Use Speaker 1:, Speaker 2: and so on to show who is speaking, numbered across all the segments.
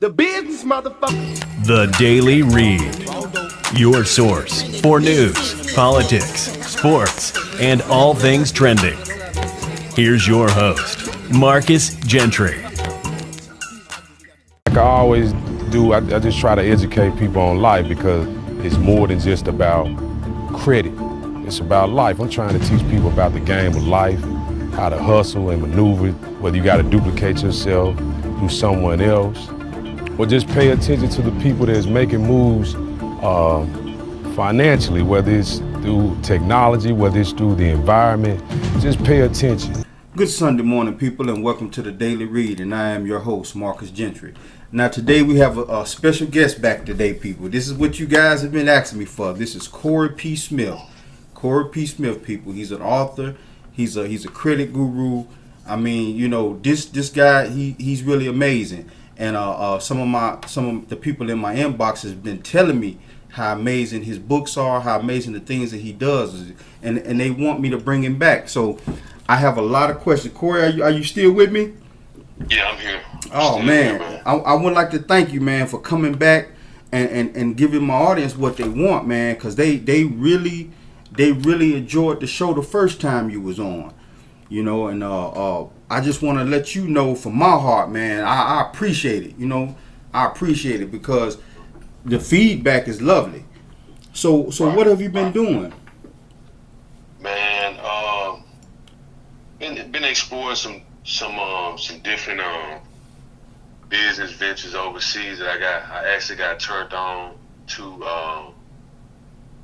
Speaker 1: The business, motherfucker.
Speaker 2: The Daily Read. Your source for news, politics, sports, and all things trending. Here's your host, Marcus Gentry.
Speaker 3: Like I always do, I just try to educate people on life because it's more than just about credit. It's about life. I'm trying to teach people about the game of life, how to hustle and maneuver, whether you got to duplicate yourself, do someone else, or just pay attention to the people that's making moves financially, whether it's through technology, whether it's through the environment. Just pay attention.
Speaker 4: Good Sunday morning, people, and welcome to the Daily Read, and I am your host, Marcus Gentry. Now, today we have a special guest back today, people. This is what you guys have been asking me for. This is Corey P. Smith. Corey P. Smith, people. He's an author. He's a credit guru. I mean, you know, this guy, he's really amazing. And some of the people in my inbox has been telling me how amazing his books are, how amazing the things that he does, and they want me to bring him back. So I have a lot of questions. Corey, are you still with me?
Speaker 5: Yeah, I'm here.
Speaker 4: Oh man, I would like to thank you, man, for coming back and giving my audience what they want, man, because they really enjoyed the show the first time you was on, you know, and I just want to let you know from my heart, man, I appreciate it, you know, I appreciate it because the feedback is lovely. So what have you been doing?
Speaker 5: Man, been exploring some different business ventures overseas that I actually got turned on to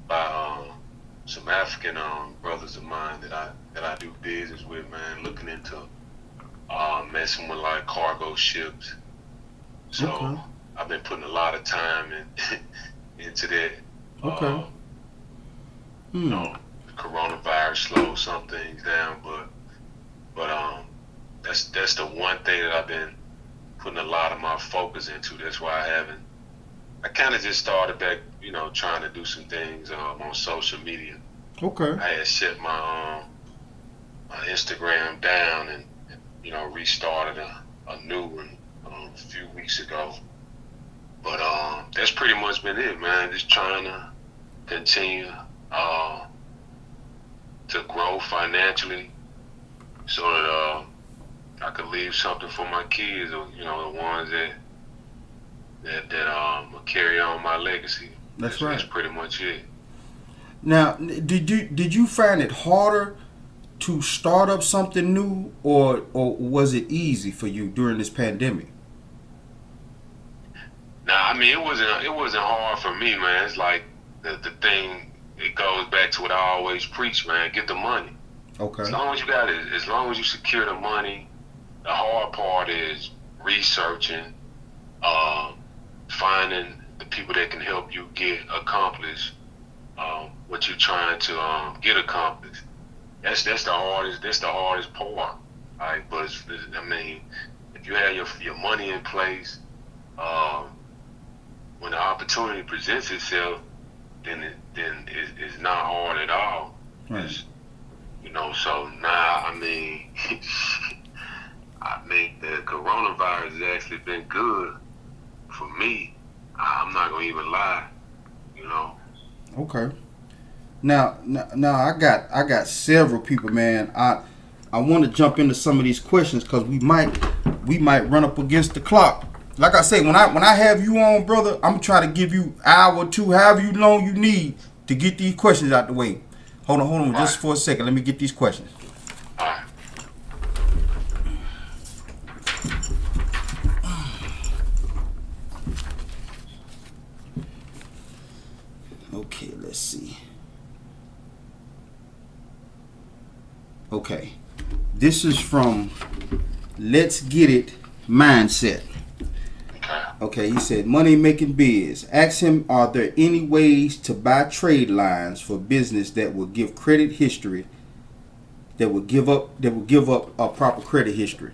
Speaker 5: by some African brothers of mine that I do business with, man, looking into messing with like cargo ships. So okay. I've been putting a lot of time into that.
Speaker 4: Okay.
Speaker 5: You know, the coronavirus slowed some things down, but that's the one thing that I've been putting a lot of my focus into. That's why I kind of just started back, you know, trying to do some things on social media.
Speaker 4: Okay.
Speaker 5: I had shut my Instagram down and you know, restarted a new one a few weeks ago. But that's pretty much been it, man. Just trying to continue to grow financially so that I could leave something for my kids, or you know, the ones that will carry on my legacy.
Speaker 4: That's right.
Speaker 5: That's pretty much it.
Speaker 4: Now, did you find it harder to start up something new, or was it easy for you during this pandemic?
Speaker 5: Nah, I mean it wasn't hard for me, man. It's like the thing. It goes back to what I always preach, man. Get the money.
Speaker 4: Okay.
Speaker 5: As long as you got it, as long as you secure the money, the hard part is researching, finding the people that can help you get accomplished what you're trying to get accomplished. That's the hardest part. Right? But I mean, if you have your money in place, when the opportunity presents itself, then it's not hard at all.
Speaker 4: Right.
Speaker 5: You know, so now I mean, the coronavirus has actually been good for me. I'm not gonna even lie. You know.
Speaker 4: Okay. Now I got several people, man. I want to jump into some of these questions because we might run up against the clock. Like I say, when I have you on, brother, I'm trying to give you an hour or two, however long you need to get these questions out the way. Hold on, just for a second. Let me get these questions.
Speaker 5: All right.
Speaker 4: Okay, let's see. Okay, this is from Let's Get It Mindset. Okay, he said, money making biz. Ask him, are there any ways to buy trade lines for business that will give credit history, that will give up a proper credit history?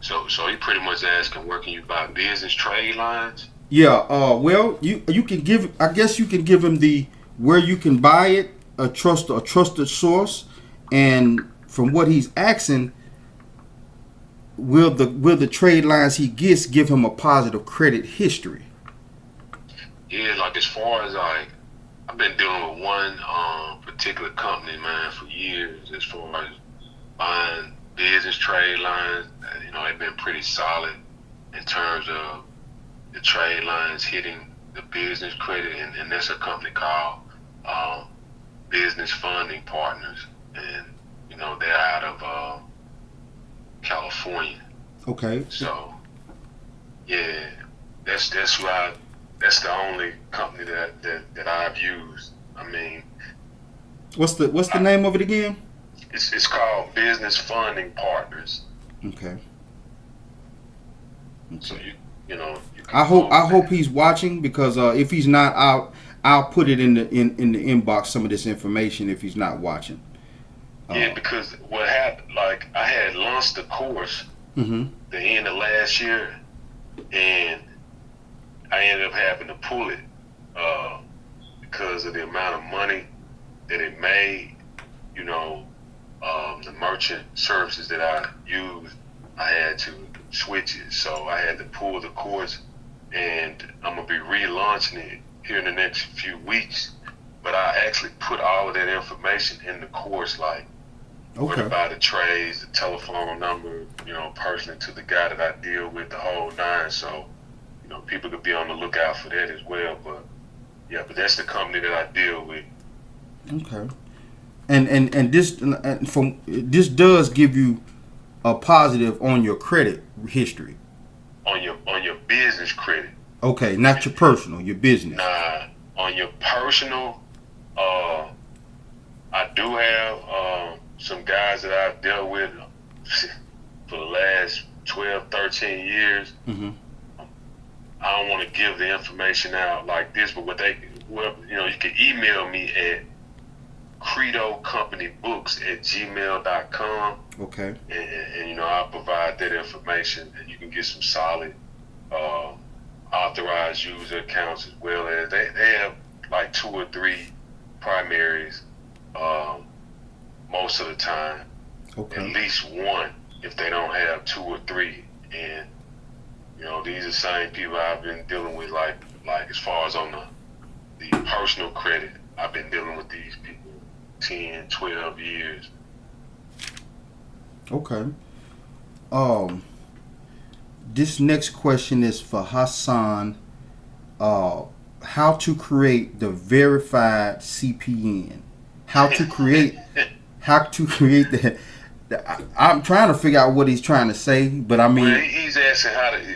Speaker 5: So he pretty much asking, where can you buy business trade lines?
Speaker 4: Yeah, well, you can give, I guess you can give him the where you can buy it, a trusted source, and from what he's asking, will the trade lines he gets give him a positive credit history?
Speaker 5: Yeah, like as far as like I've been dealing with one particular company, man, for years. As far as buying business trade lines, you know, they've been pretty solid in terms of the trade lines hitting the business credit, and that's a company called Business Funding Partners, and you know they're out of California.
Speaker 4: Okay.
Speaker 5: So yeah, that's the only company that I've used. I mean,
Speaker 4: What's the name of it again?
Speaker 5: it's called Business Funding Partners.
Speaker 4: Okay.
Speaker 5: So you know.
Speaker 4: I hope he's watching, because if he's not, I'll put it in the inbox, some of this information, if he's not watching.
Speaker 5: Yeah, because what happened, like I had launched the course
Speaker 4: Mm-hmm.
Speaker 5: the end of last year, and I ended up having to pull it because of the amount of money that it made. You know, the merchant services that I used, I had to switch it, so I had to pull the course, and I'm gonna be relaunching it here in the next few weeks. But I actually put all of that information in the course, like where to buy the trades, the telephone number, you know, personally to the guy that I deal with, the whole nine. So, you know, people could be on the lookout for that as well. But yeah, but that's the company that I deal with.
Speaker 4: Okay. And this does give you a positive on your credit history.
Speaker 5: On your business credit.
Speaker 4: Okay, not your personal, your business.
Speaker 5: Nah, on your personal, I do have some guys that I've dealt with for the last 12, 13 years.
Speaker 4: Mm-hmm.
Speaker 5: I don't want to give the information out like this, but you know, you can email me at credocompany.books@gmail.com.
Speaker 4: Okay.
Speaker 5: And you know, I'll provide that information, and you can get some solid authorized user accounts, as well as they have like 2 or 3 primaries most of the time.
Speaker 4: Okay.
Speaker 5: At least one if they don't have 2 or 3. And you know, these are the same people I've been dealing with, like as far as on the personal credit, I've been dealing with these people 10, 12 years.
Speaker 4: Okay. This next question is for Hassan. How to create the verified CPN? How to create that? I'm trying to figure out what he's trying to say, but I mean,
Speaker 5: well, he's asking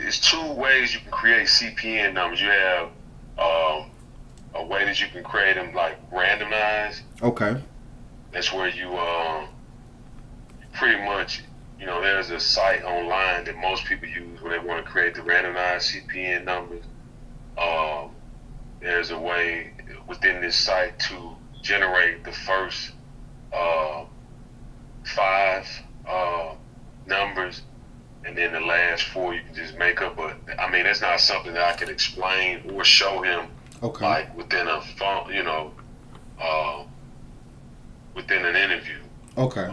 Speaker 5: it's 2 ways you can create CPN numbers. You have a way that you can create them like randomized.
Speaker 4: Okay.
Speaker 5: That's where you pretty much, you know, there's a site online that most people use when they want to create the randomized CPN numbers. There's a way within this site to generate the first 5 numbers, and then the last 4 you can just make up. But I mean, that's not something that I can explain or show him.
Speaker 4: Okay.
Speaker 5: Like within a phone, you know, within an interview.
Speaker 4: Okay.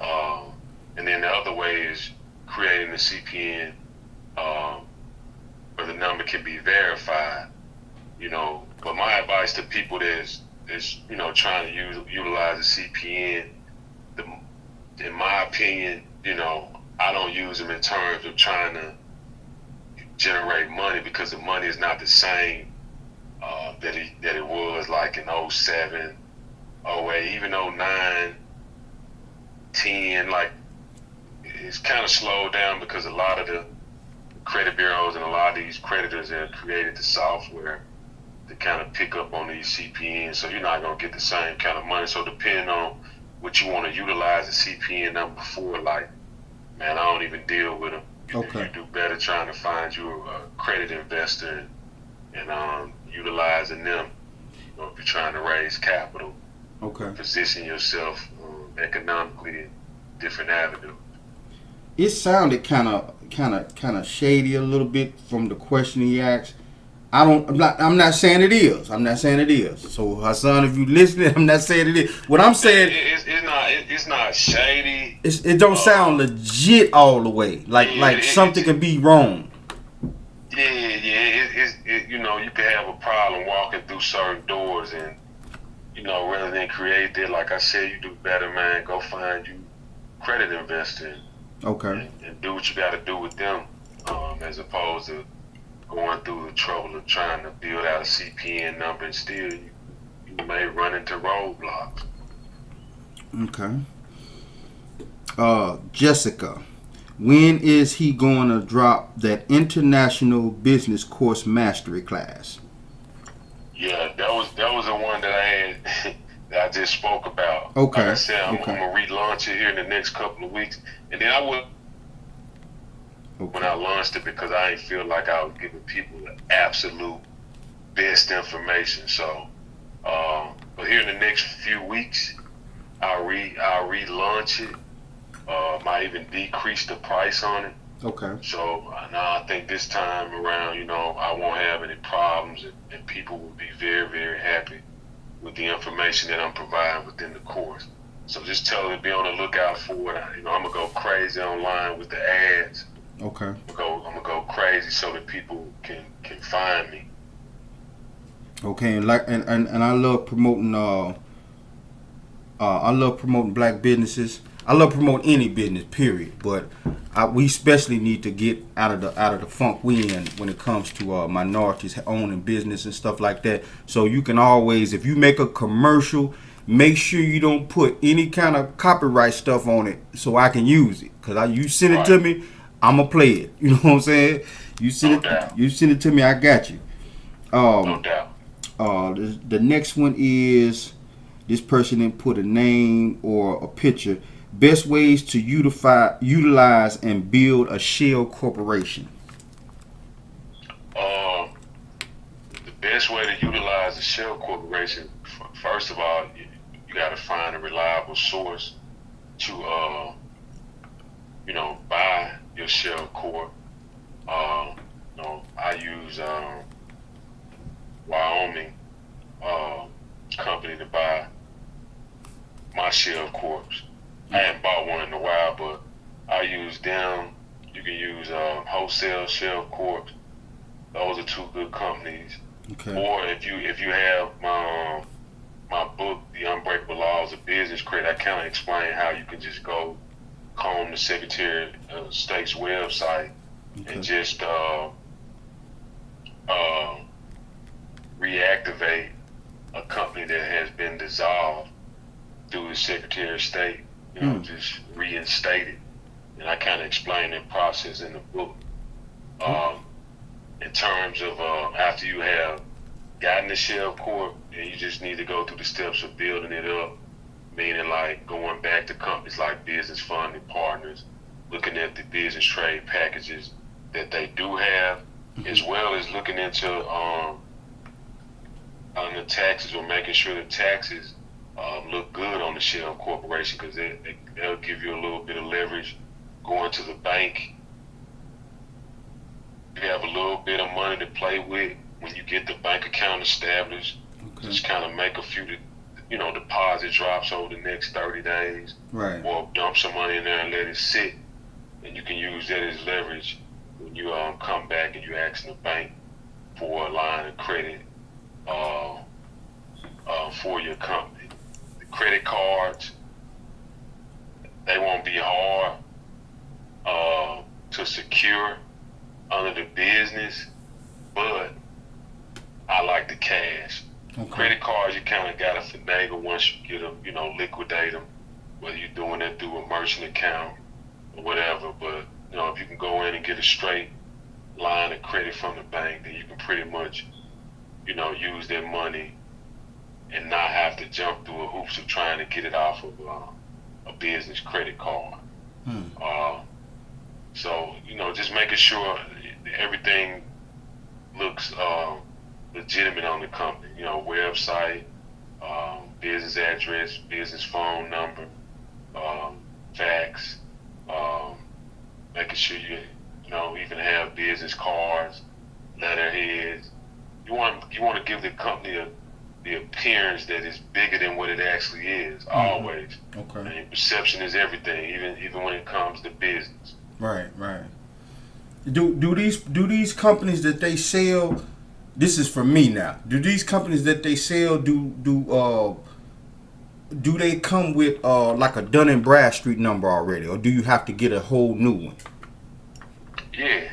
Speaker 5: And then the other way is creating the CPN where the number can be verified. You know, but my advice to people that's you know, trying to utilize the CPN, in my opinion, you know, I don't use them in terms of trying to generate money, because the money is not the same that it was like in 07, 08, even 09, 10. Like, it's kind of slowed down because a lot of the credit bureaus and a lot of these creditors have created the software to kind of pick up on these CPNs, so you're not going to get the same kind of money. So depending on what you want to utilize the CPN number for, like, man, I don't even deal with them. You do better trying to find you a credit investor and utilizing them, you know, if you're trying to raise capital.
Speaker 4: Okay.
Speaker 5: Position yourself economically in different avenues.
Speaker 4: It sounded kind of shady a little bit from the question he asked. I'm not saying it is. I'm not saying it is. So Hassan, if you listening, I'm not saying it is. What I'm saying,
Speaker 5: it's not shady.
Speaker 4: it don't sound legit all the way. Like something can be wrong.
Speaker 5: You know, you can have a problem walking through certain doors, and you know, rather than create that, like I said, you do better, man. Go find you credit investor,
Speaker 4: Okay.
Speaker 5: and do what you got to do with them, as opposed to going through the trouble of trying to build out a CPN number, and still you may run into roadblocks.
Speaker 4: Okay. Jessica, when is he going to drop that international business course mastery class?
Speaker 5: Yeah, that was the one that I had that I just spoke about.
Speaker 4: Okay.
Speaker 5: Like I said, I'm
Speaker 4: Okay.
Speaker 5: gonna relaunch it here in the next couple of weeks, and then I will when I launched it, because I didn't feel like I was giving people the absolute best information. So, but here in the next few weeks, I'll relaunch it. Might even decrease the price on it.
Speaker 4: Okay.
Speaker 5: So now I think this time around, you know, I won't have any problems, and people will be very, very happy with the information that I'm providing within the course. So just tell them to be on the lookout for it. You know, I'm gonna go crazy online with the ads.
Speaker 4: Okay.
Speaker 5: I'm gonna go crazy so that people can find me.
Speaker 4: Okay. And I love promoting. I love promoting black businesses. I love promoting any business, period. But we especially need to get out of the funk we in when it comes to minorities owning business and stuff like that. So you can always, if you make a commercial, make sure you don't put any kind of copyright stuff on it, so I can use it. Cause you send it to me, I'ma play it. You know what I'm saying? You send it to me, I got you.
Speaker 5: No doubt.
Speaker 4: The next one is, this person didn't put a name or a picture. Best ways to utilize and build a shell corporation.
Speaker 5: The best way to utilize a shell corporation, first of all, you got to find a reliable source to, you know, buy your shell corp. You know, I use Wyoming company to buy my shell corps. I haven't bought one in a while, but I use them. You can use wholesale shell corps. Those are two good companies.
Speaker 4: Okay.
Speaker 5: Or if you have my book, The Unbreakable Laws of Business Credit, I kind of explain how you can just go comb the Secretary of State's website and just reactivate a company that has been dissolved through the Secretary of State. You know, just reinstate it. And I kind of explain that process in the book. In terms of after you have gotten the shell corp, and you just need to go through the steps of building it up, meaning like going back to companies like Business Funding Partners, looking at the business trade packages that they do have, as well as looking into on the taxes, or making sure the taxes look good on the shell corporation, because they'll give you a little bit of leverage going to the bank. You have a little bit of money to play with when you get the bank account established. Just kind of make a few, you know, deposit drops over the next 30 days.
Speaker 4: Right.
Speaker 5: Or dump some money in there and let it sit. And you can use that as leverage when you come back and you ask the bank for a line of credit for your company. The credit cards, they won't be hard to secure under the business, but I like the cash. Credit cards, you kind of got to finagle once you get them, you know, liquidate them, whether you're doing it through a merchant account or whatever. But, you know, if you can go in and get a straight line of credit from the bank, then you can pretty much, you know, use that money and not have to jump through a hoops of trying to get it off of a business credit card. So, you know, just making sure everything looks legitimate on the company. You know, website, business address, business phone number, fax, making sure you know, even have business cards, letterheads, you want to give the company the appearance that it's bigger than what it actually is. Always.
Speaker 4: Okay.
Speaker 5: I mean, perception is everything, even when it comes to business.
Speaker 4: Right. Do these companies that they sell? This is for me now. Do these companies that they sell do they come with like a Dun and Bradstreet number already, or do you have to get a whole new one?
Speaker 5: Yeah,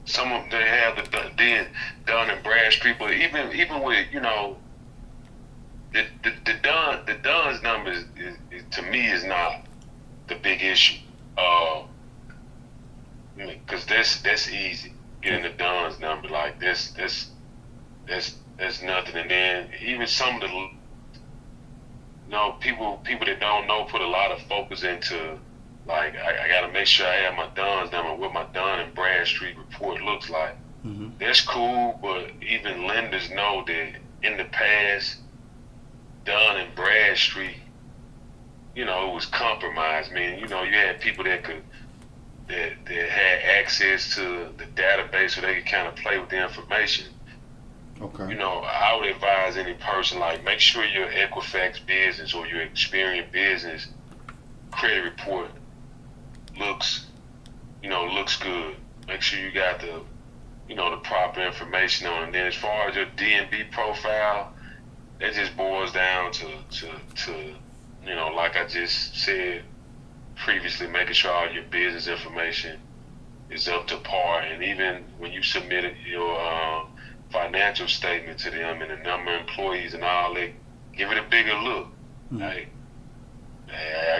Speaker 5: some of them they have the Dun and Bradstreet, but even with the Dun's number is to me is not the big issue. Because that's easy getting the Dun's number. Like that's nothing. And then even some of the people that don't know put a lot of focus into, like, I got to make sure I have my Dun's number, what my Dun and Bradstreet report looks like.
Speaker 4: Mm-hmm.
Speaker 5: That's cool, but even lenders know that in the past, Dun and Bradstreet, it was compromised. Man, you had people that had access to the database so they could kind of play with the information.
Speaker 4: Okay.
Speaker 5: I would advise any person, like, make sure your Equifax business or your Experian business credit report looks good. Make sure you got the proper information on it. And then as far as your DNB profile, that just boils down to like I just said previously, making sure all your business information is up to par. And even when you submit your financial statement to them and the number of employees and all, they give it a bigger look.
Speaker 4: Mm-hmm.
Speaker 5: Like, I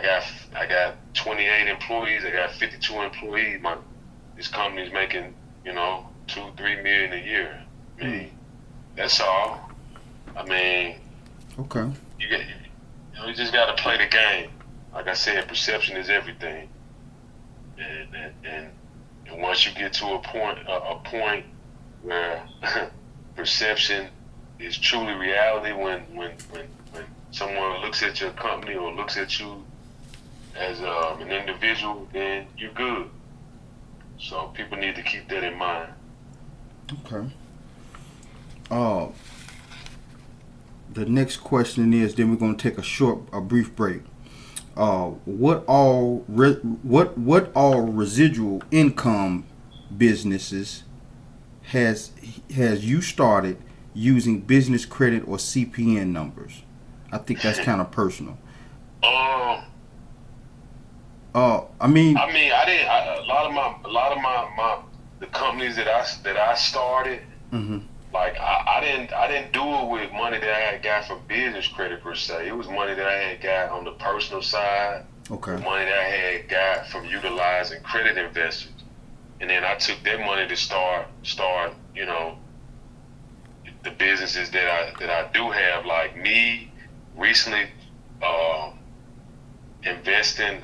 Speaker 5: got 28 employees. I got 52 employees. This company's making 2-3 million a year. I mean, that's all. I mean,
Speaker 4: okay.
Speaker 5: You just got to play the game. Like I said, perception is everything. And once you get to a point where perception is truly reality, when someone looks at your company or looks at you as an individual, then you're good. So people need to keep that in mind.
Speaker 4: Okay. The next question is, then we're going to take a brief break. What all residual income businesses has you started using business credit or CPN numbers? I think that's kind of personal.
Speaker 5: I didn't. A lot of my the companies that I started.
Speaker 4: Mm-hmm.
Speaker 5: Like I didn't do it with money that I had got from business credit per se. It was money that I had got on the personal side.
Speaker 4: Okay.
Speaker 5: Money that I had got from utilizing credit investors, and then I took that money to start the businesses that I do have. Like me, recently investing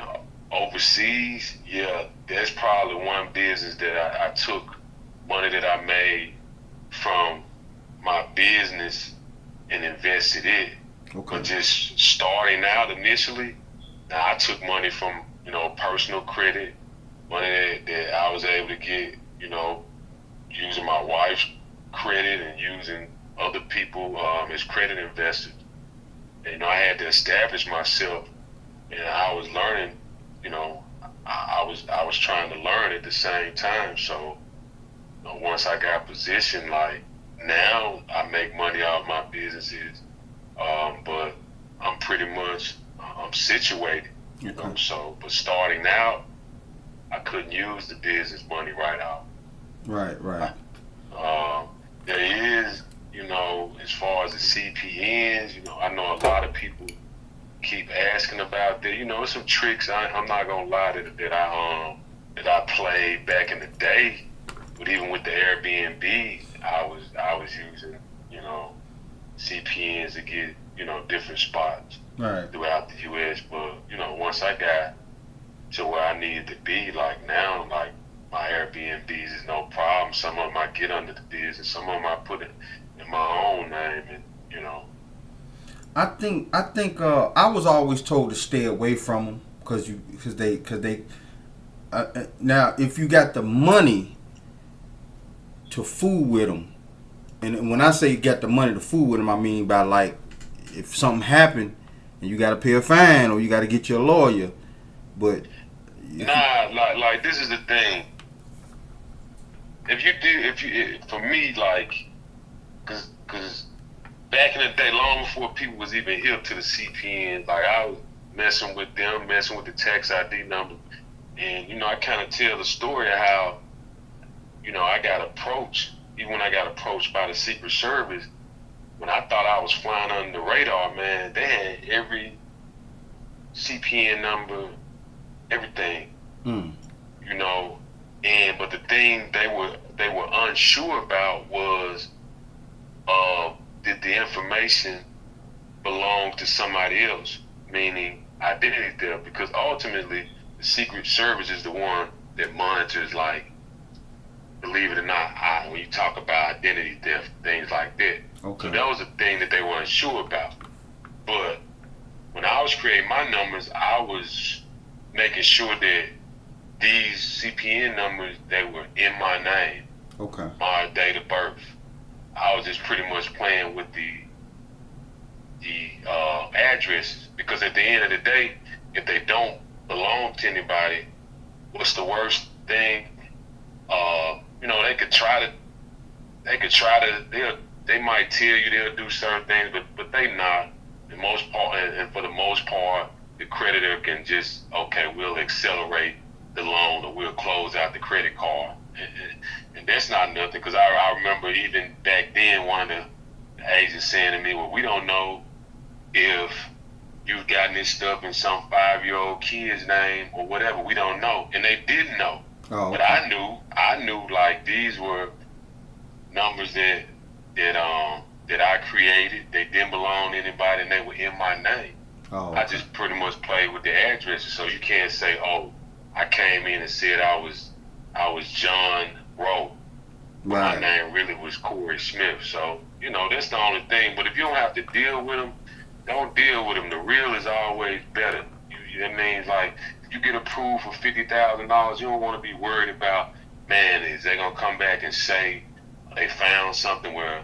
Speaker 5: overseas. Yeah, that's probably one business that I took money that I made from my business and invested it.
Speaker 4: Okay.
Speaker 5: But just starting out initially, now I took money from personal credit, money that I was able to get using my wife's credit and using other people as credit investors. And I had to establish myself, and I was learning. I was trying to learn at the same time. So once I got positioned, like now I make money off my businesses, but I'm pretty much I'm situated,
Speaker 4: Okay.
Speaker 5: So, but starting out, I couldn't use the business money right out.
Speaker 4: Right.
Speaker 5: There is, as far as the CPNs, I know a lot of people keep asking about that. There's some tricks. I'm not gonna lie that I played back in the day. But even with the Airbnb, I was using, CPNs to get, different spots throughout the U.S. But, once I got to where I needed to be, like now, like my Airbnbs is no problem. Some of them I get under the business. Some of them I put it in my own name, and,
Speaker 4: I think I was always told to stay away from them because they now if you got the money to fool with them And when I say you got the money to fool with them, I mean by like if something happened and you got to pay a fine or you got to get your lawyer. But
Speaker 5: nah, like this is the thing. For me, like, cause back in the day, long before people was even hip to the CPN, like I was messing with them, messing with the tax ID number, and you know, I kind of tell the story of how, you know, I got approached. Even when I got approached by the Secret Service, when I thought I was flying under the radar, man, they had every CPN number, everything, you know. And but the thing they were unsure about was, did the information belong to somebody else, meaning identity theft? Because ultimately, the Secret Service is the one that monitors, like, believe it or not, when you talk about identity theft, things like that.
Speaker 4: Okay.
Speaker 5: So that was the thing that they were unsure about. But when I was creating my numbers, I was making sure that these CPN numbers, they were in my name,
Speaker 4: okay,
Speaker 5: my date of birth. I was just pretty much playing with the addresses, because at the end of the day, if they don't belong to anybody, what's the worst thing? You know, they might tell you they'll do certain things, but they not. The most part, and for the most part, the creditor can just, okay, we'll accelerate the loan or we'll close out the credit card. And that's not nothing, because I remember even back then one of the agents saying to me, well, we don't know if you've gotten this stuff in some 5-year-old kid's name or whatever. We don't know. And they didn't know.
Speaker 4: Oh, okay.
Speaker 5: But I knew like these were numbers that I created. They didn't belong to anybody, and they were in my name.
Speaker 4: Oh, okay.
Speaker 5: I just pretty much played with the addresses, so you can't say, oh, I came in and said I was John Rowe.
Speaker 4: Right.
Speaker 5: My name really was Corey Smith. So, you know, that's the only thing. But if you don't have to deal with them, don't deal with them. The real is always better. That means, like, if you get approved for $50,000, you don't want to be worried about, man, is they going to come back and say they found something where,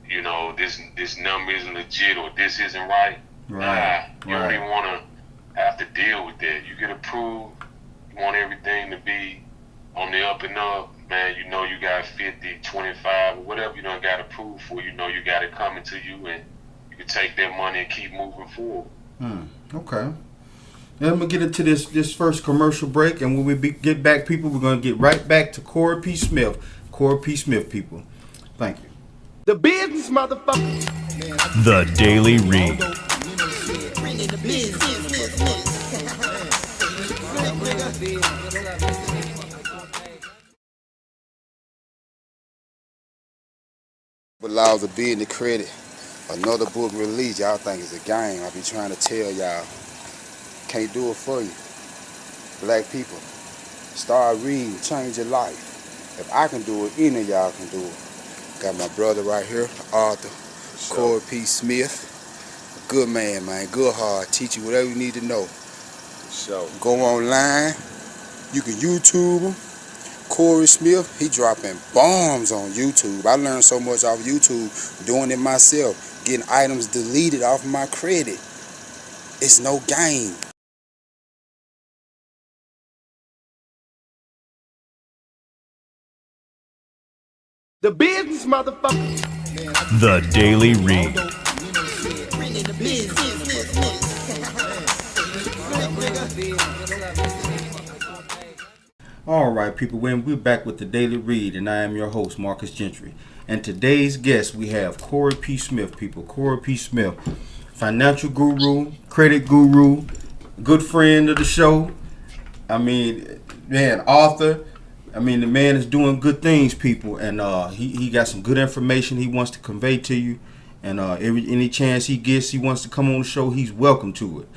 Speaker 5: you know, this number isn't legit or this isn't right.
Speaker 4: Right.
Speaker 5: Nah, you don't even want to have to deal with that. You get approved, you want everything to be on the up and up, man. You know you got 50, 25, or whatever you done got approved for. You know you got it coming to you, and you can take that money and keep moving forward.
Speaker 4: Okay. Now I'm going to get into this first commercial break, and when we get back, people, we're going to get right back to Corey P. Smith. Corey P. Smith, people. Thank you.
Speaker 1: The business, motherfucker.
Speaker 2: The Daily Read.
Speaker 6: But laws of business credit. Another book released, y'all think it's a game. I be trying to tell y'all. Can't do it for you. Black people, start reading, change your life. If I can do it, any of y'all can do it. Got my brother right here, author, Corey P. Smith. A good man, good heart. Teach you whatever you need to know. Go online. You can YouTube him. Corey Smith, he dropping bombs on YouTube. I learned so much off YouTube doing it myself, getting items deleted off my credit. It's no game.
Speaker 1: The business, motherfucker.
Speaker 2: The Daily Read.
Speaker 4: All right, people, we're back with the Daily Read, and I am your host, Marcus Gentry. And today's guest, we have Corey P. Smith, people. Corey P. Smith, financial guru, credit guru, good friend of the show. I mean, man, author. I mean, the man is doing good things, people, and he got some good information he wants to convey to you. And any chance he gets, he wants to come on the show, he's welcome to it.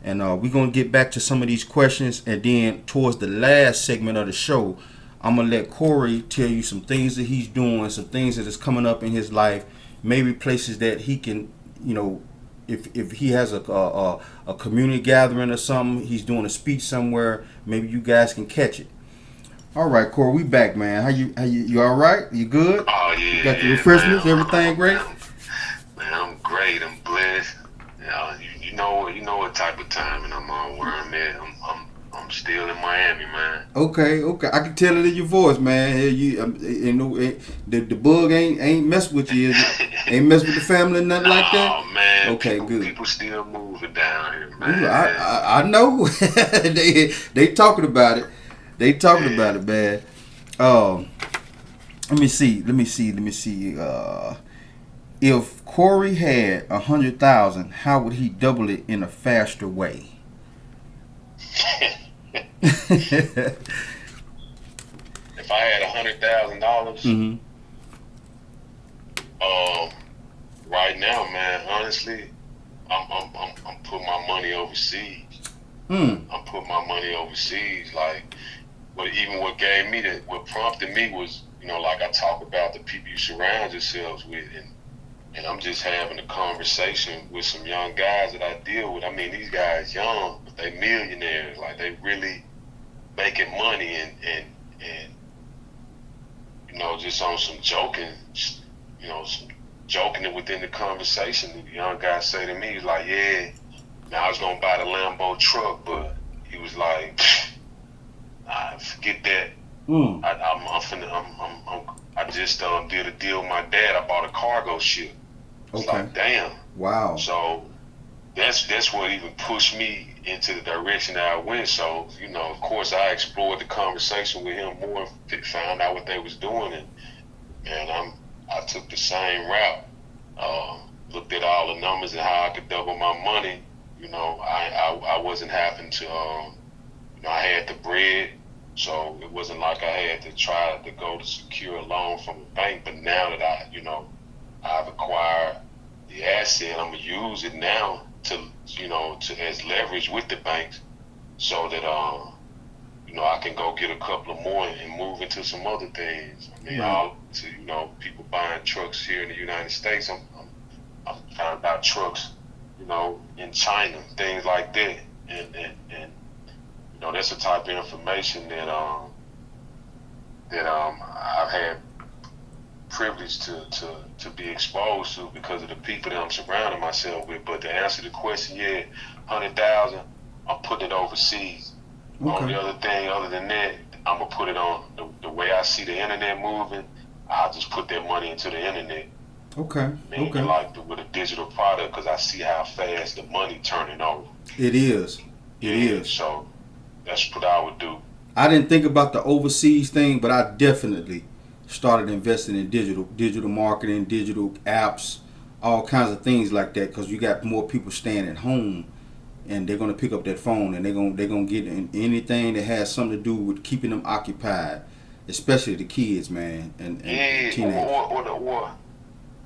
Speaker 4: And we're going to get back to some of these questions. And then towards the last segment of the show, I'm going to let Corey tell you some things that he's doing, some things that is coming up in his life, maybe places that he can, you know, if he has a community gathering or something, he's doing a speech somewhere, maybe you guys can catch it. All right, Corey, we back, man. How you all right? You good?
Speaker 5: Oh Yeah,
Speaker 4: Got the
Speaker 5: yeah,
Speaker 4: refreshments,
Speaker 5: man.
Speaker 4: everything great?
Speaker 5: Man, I'm great. I'm blessed. You know what type of timing I'm on where I'm at. I'm still in Miami, man.
Speaker 4: Okay. I can tell it in your voice, man. Hey, the bug ain't mess with you, is it? Ain't mess with the family, nothing like that.
Speaker 5: Oh man,
Speaker 4: Okay, good.
Speaker 5: people still moving down here,
Speaker 4: Ooh,
Speaker 5: man.
Speaker 4: I know. They talking about it. They talking about
Speaker 5: Yeah.
Speaker 4: it, man. Um, let me see. If Corey had 100,000, how would he double it in a faster way?
Speaker 5: If I had $100,000,
Speaker 4: Mm-hmm.
Speaker 5: um, right now, man, honestly, I'm putting my money overseas.
Speaker 4: Mm.
Speaker 5: I'm putting my money overseas. Like, what prompted me was, like I talk about the people you surround yourselves with, and I'm just having a conversation with some young guys that I deal with. I mean, these guys young, but they millionaires. Like, they really making money, and just on some joking, some joking it within the conversation. The young guy say to me, he's like, yeah, now I was gonna buy the Lambo truck, but he was like, forget that.
Speaker 4: Mm.
Speaker 5: I just did a deal with my dad. I bought a cargo ship. It's
Speaker 4: Okay.
Speaker 5: like, damn.
Speaker 4: Wow.
Speaker 5: So that's what even pushed me into the direction that I went. So, of course, I explored the conversation with him more, found out what they was doing, and I took the same route. Looked at all the numbers and how I could double my money. I wasn't having to. I had the bread, so it wasn't like I had to try to go to secure a loan from a bank. But now that I've acquired the asset, I'm gonna use it now to as leverage with the banks, so that I can go get a couple of more and move into some other things. I mean,
Speaker 4: Right.
Speaker 5: people buying trucks here in the United States. I'm trying to buy trucks, in China, things like that, and that's the type of information that I've had privilege to be exposed to because of the people that I'm surrounding myself with. But to answer the question, yeah, 100,000, I'm putting it overseas.
Speaker 4: Okay.
Speaker 5: Only other thing other than that, I'm gonna put it on the way I see the internet moving. I'll just put that money into the internet.
Speaker 4: Okay.
Speaker 5: Meaning with a digital product, because I see how fast the money turning over.
Speaker 4: It is. It
Speaker 5: Yeah,
Speaker 4: is.
Speaker 5: so that's what I would do.
Speaker 4: I didn't think about the overseas thing, but I definitely started investing in digital marketing, digital apps, all kinds of things like that. Because you got more people staying at home, and they're gonna pick up that phone and they're gonna get in anything that has something to do with keeping them occupied, especially the kids, man, and teenagers.
Speaker 5: Or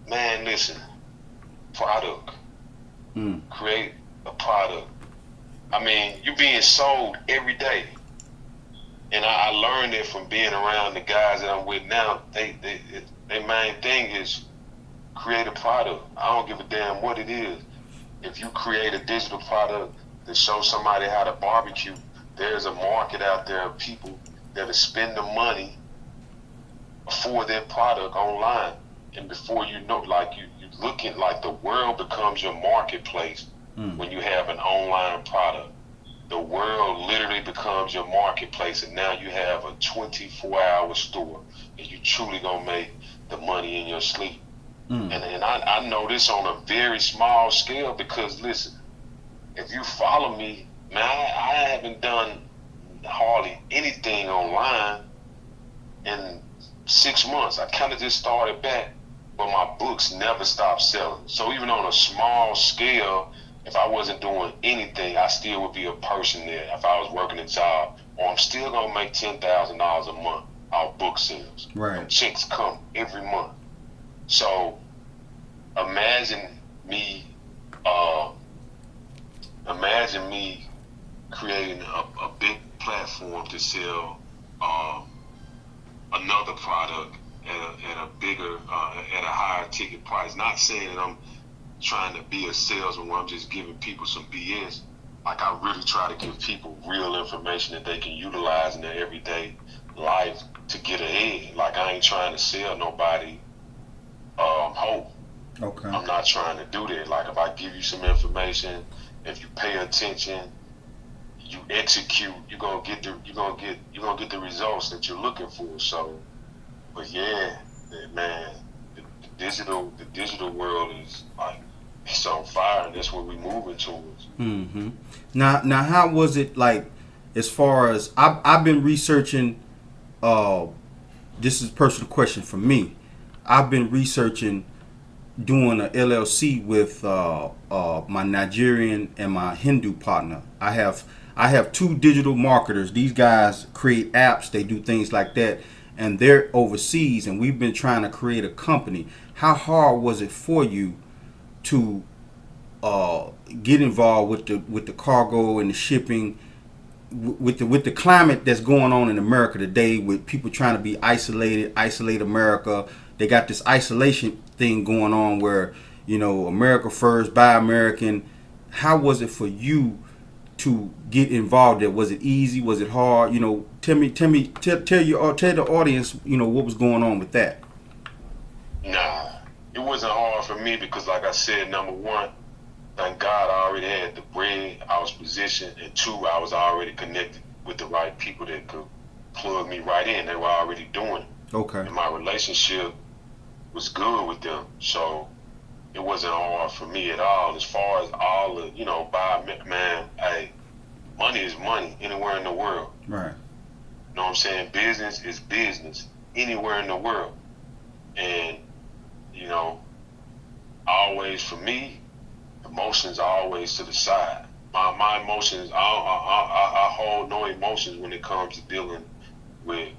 Speaker 5: man, listen, product.
Speaker 4: Mm.
Speaker 5: Create a product. I mean, you're being sold every day. And I learned that from being around the guys that I'm with now. Their main thing is create a product. I don't give a damn what it is. If you create a digital product to show somebody how to barbecue, there's a market out there of people that will spend the money for their product online. And before you know, like you looking like the world becomes your marketplace when you have an online product. The world literally becomes your marketplace, and now you have a 24-hour store, and you truly gonna make the money in your sleep. And I know this on a very small scale because listen, if you follow me, man, I haven't done hardly anything online in 6 months. I kind of just started back, but my books never stopped selling. So even on a small scale, if I wasn't doing anything, I still would be a person there. If I was working a job, or I'm still gonna make $10,000 a month off book sales.
Speaker 4: Right.
Speaker 5: Checks come every month. So imagine me creating a big platform to sell another product at a bigger at a higher ticket price. Not saying that I'm trying to be a salesman where I'm just giving people some BS. Like, I really try to give people real information that they can utilize in their everyday life to get ahead. Like, I ain't trying to sell nobody hope.
Speaker 4: Okay.
Speaker 5: I'm not trying to do that. Like if I give you some information, if you pay attention, you execute, you're gonna get the results that you're looking for. So, but yeah, man, the digital world is like it's on fire, and that's what we're moving towards.
Speaker 4: Mm-hmm. Now, how was it like? As far as I've been researching. This is a personal question for me. I've been researching doing a LLC with my Nigerian and my Hindu partner. I have two digital marketers. These guys create apps. They do things like that, and they're overseas. And we've been trying to create a company. How hard was it for you to get involved with the cargo and the shipping? With the climate that's going on in America today, with people trying to be isolate America, they got this isolation thing going on where America first, buy American. How was it for you to get involved there? Was it easy? Was it hard? Tell the audience what was going on with that.
Speaker 5: Nah, it wasn't hard for me because, like I said, number one, thank God I already had the bread, I was positioned, and two, I was already connected with the right people that could plug me right in. They were already doing it.
Speaker 4: Okay.
Speaker 5: And my relationship was good with them. So it wasn't hard for me at all. As far as all the, man, hey, money is money anywhere in the world.
Speaker 4: Right.
Speaker 5: You know what I'm saying? Business is business anywhere in the world. And, always for me, emotions are always to the side. My emotions, I hold no emotions when it comes to dealing with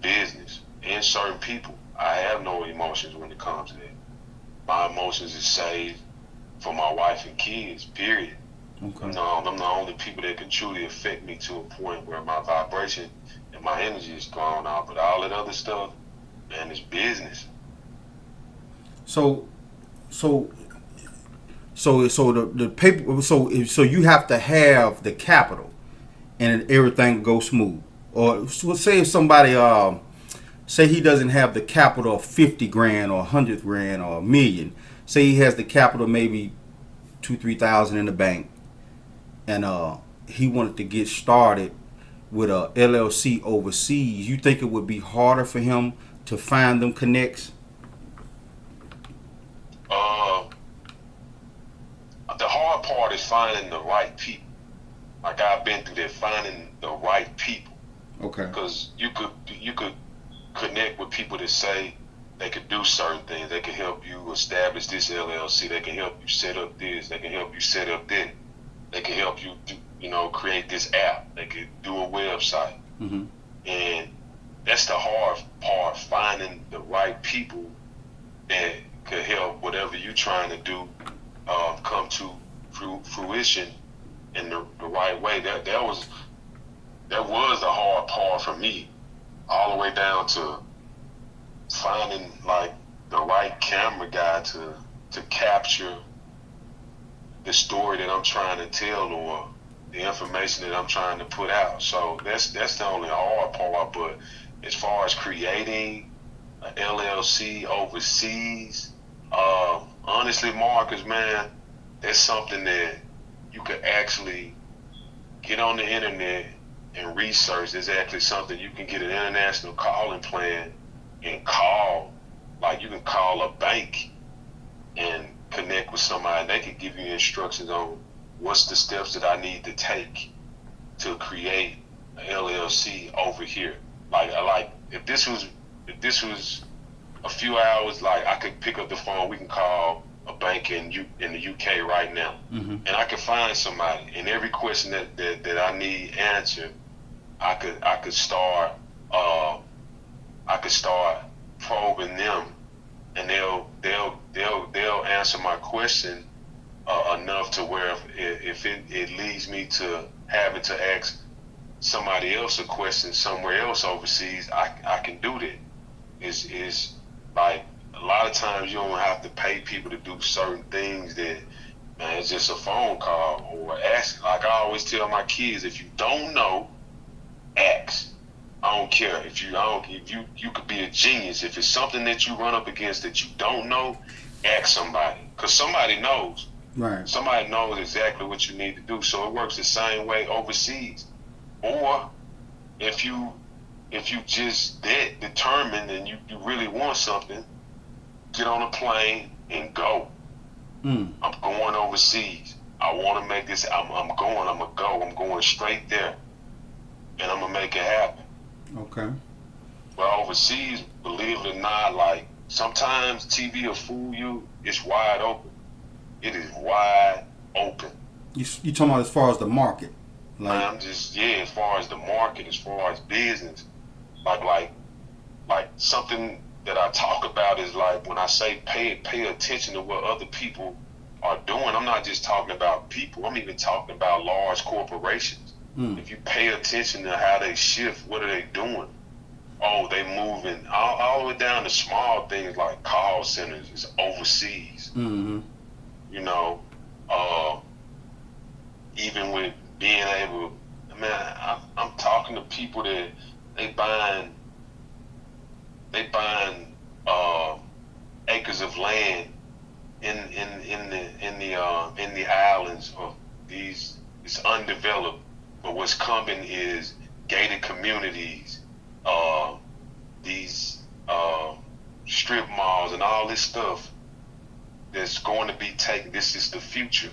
Speaker 5: business and certain people. I have no emotions when it comes to that. My emotions is saved for my wife and kids, period.
Speaker 4: Okay.
Speaker 5: I'm the only people that can truly affect me to a point where my vibration and my energy is gone out. But all that other stuff, man, it's business.
Speaker 4: So the paper. So you have to have the capital, and everything goes smooth. Or say if somebody say he doesn't have the capital of 50 grand or 100 grand or a million. Say he has the capital maybe 2,000-3,000 in the bank, and he wanted to get started with a LLC overseas. You think it would be harder for him to find them connects?
Speaker 5: The hard part is finding the right people. Like I've been through that, finding the right people.
Speaker 4: Okay.
Speaker 5: Because you could connect with people that say they could do certain things. They can help you establish this LLC. They can help you set up this. They can help you set up that. They can help you create this app. They could do a website.
Speaker 4: Mm-hmm.
Speaker 5: And that's the hard part, finding the right people that could help whatever you're trying to do come to fruition in the right way. That was the hard part for me, all the way down to finding like the right camera guy to capture the story that I'm trying to tell or the information that I'm trying to put out. So that's the only hard part. But as far as creating an LLC overseas, honestly, Marcus, man, that's something that you could actually get on the internet and research. There's actually something you can get an international calling plan and call. Like you can call a bank and connect with somebody. They can give you instructions on what's the steps that I need to take to create an LLC over here. Like if this was a few hours, like I could pick up the phone, we can call a bank in the UK right now,
Speaker 4: Mm-hmm.
Speaker 5: and I could find somebody. And every question that I need answered, I could start probing them, and they'll answer my question enough to where if it leads me to having to ask somebody else a question somewhere else overseas, I can do that. It's like a lot of times you don't have to pay people to do certain things that, man, it's just a phone call or ask. Like I always tell my kids, if you don't know, ask. I don't care if you could be a genius. If it's something that you run up against that you don't know, ask somebody, cause somebody knows.
Speaker 4: Right.
Speaker 5: Somebody knows exactly what you need to do. So it works the same way overseas. Or if you just that determined and you really want something, get on a plane and go. I'm going overseas. I want to make this. I'm going. I'm gonna go. I'm going straight there, and I'm gonna make it happen.
Speaker 4: Okay.
Speaker 5: But overseas, believe it or not, like sometimes TV will fool you. It's wide open. It is wide open.
Speaker 4: You talking about as far as the market? Like,
Speaker 5: I'm just as far as the market, as far as business, like something that I talk about is like when I say pay attention to what other people are doing. I'm not just talking about people. I'm even talking about large corporations. If you pay attention to how they shift, what are they doing? Oh, they moving all the way down to small things like call centers. It's overseas.
Speaker 4: mm-hmm.
Speaker 5: You know, even with being able, I'm talking to people that they buying acres of land in the islands of these. It's undeveloped, but what's coming is gated communities, these strip malls, and all this stuff that's going to be taken. This is the future,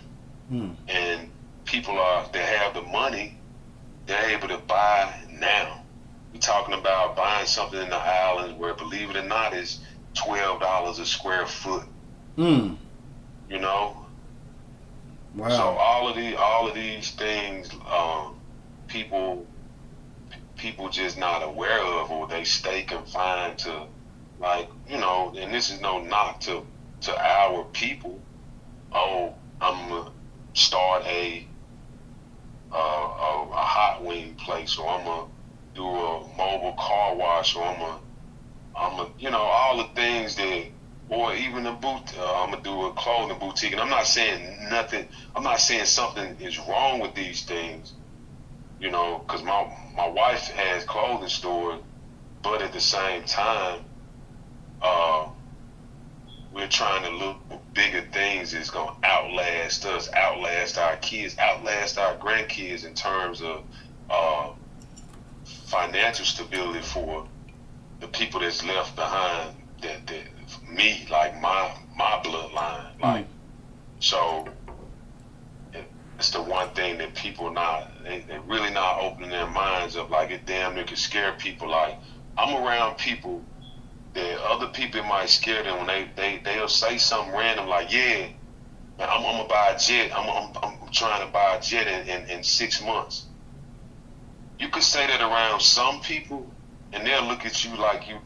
Speaker 5: and people that have the money, they're able to buy now. We're talking about buying something in the islands where, believe it or not, is $12 a square foot. You know.
Speaker 4: Wow.
Speaker 5: So all of these things, people just not aware of, or they stay confined to, like, you know. And this is no knock to our people. Oh, I'm gonna start a hot wing place, or I'm gonna do a mobile car wash, or I'm gonna you know, all the things that, or even a boot. I'm gonna do a clothing boutique, and I'm not saying nothing. I'm not saying something is wrong with these things, you know, because my wife has clothing stores, but at the same time, we're trying to look for bigger things that's gonna outlast us, outlast our kids, outlast our grandkids in terms of financial stability for the people that's left behind. That me, like my bloodline, like. So it's the one thing that people they really not opening their minds up. Like, it damn near can scare people. Like, I'm around people that other people might scare them when they'll say something random like, yeah, man, I'm gonna buy a jet. I'm trying to buy a jet in 6 months. You could say that around some people, and they'll look at you like you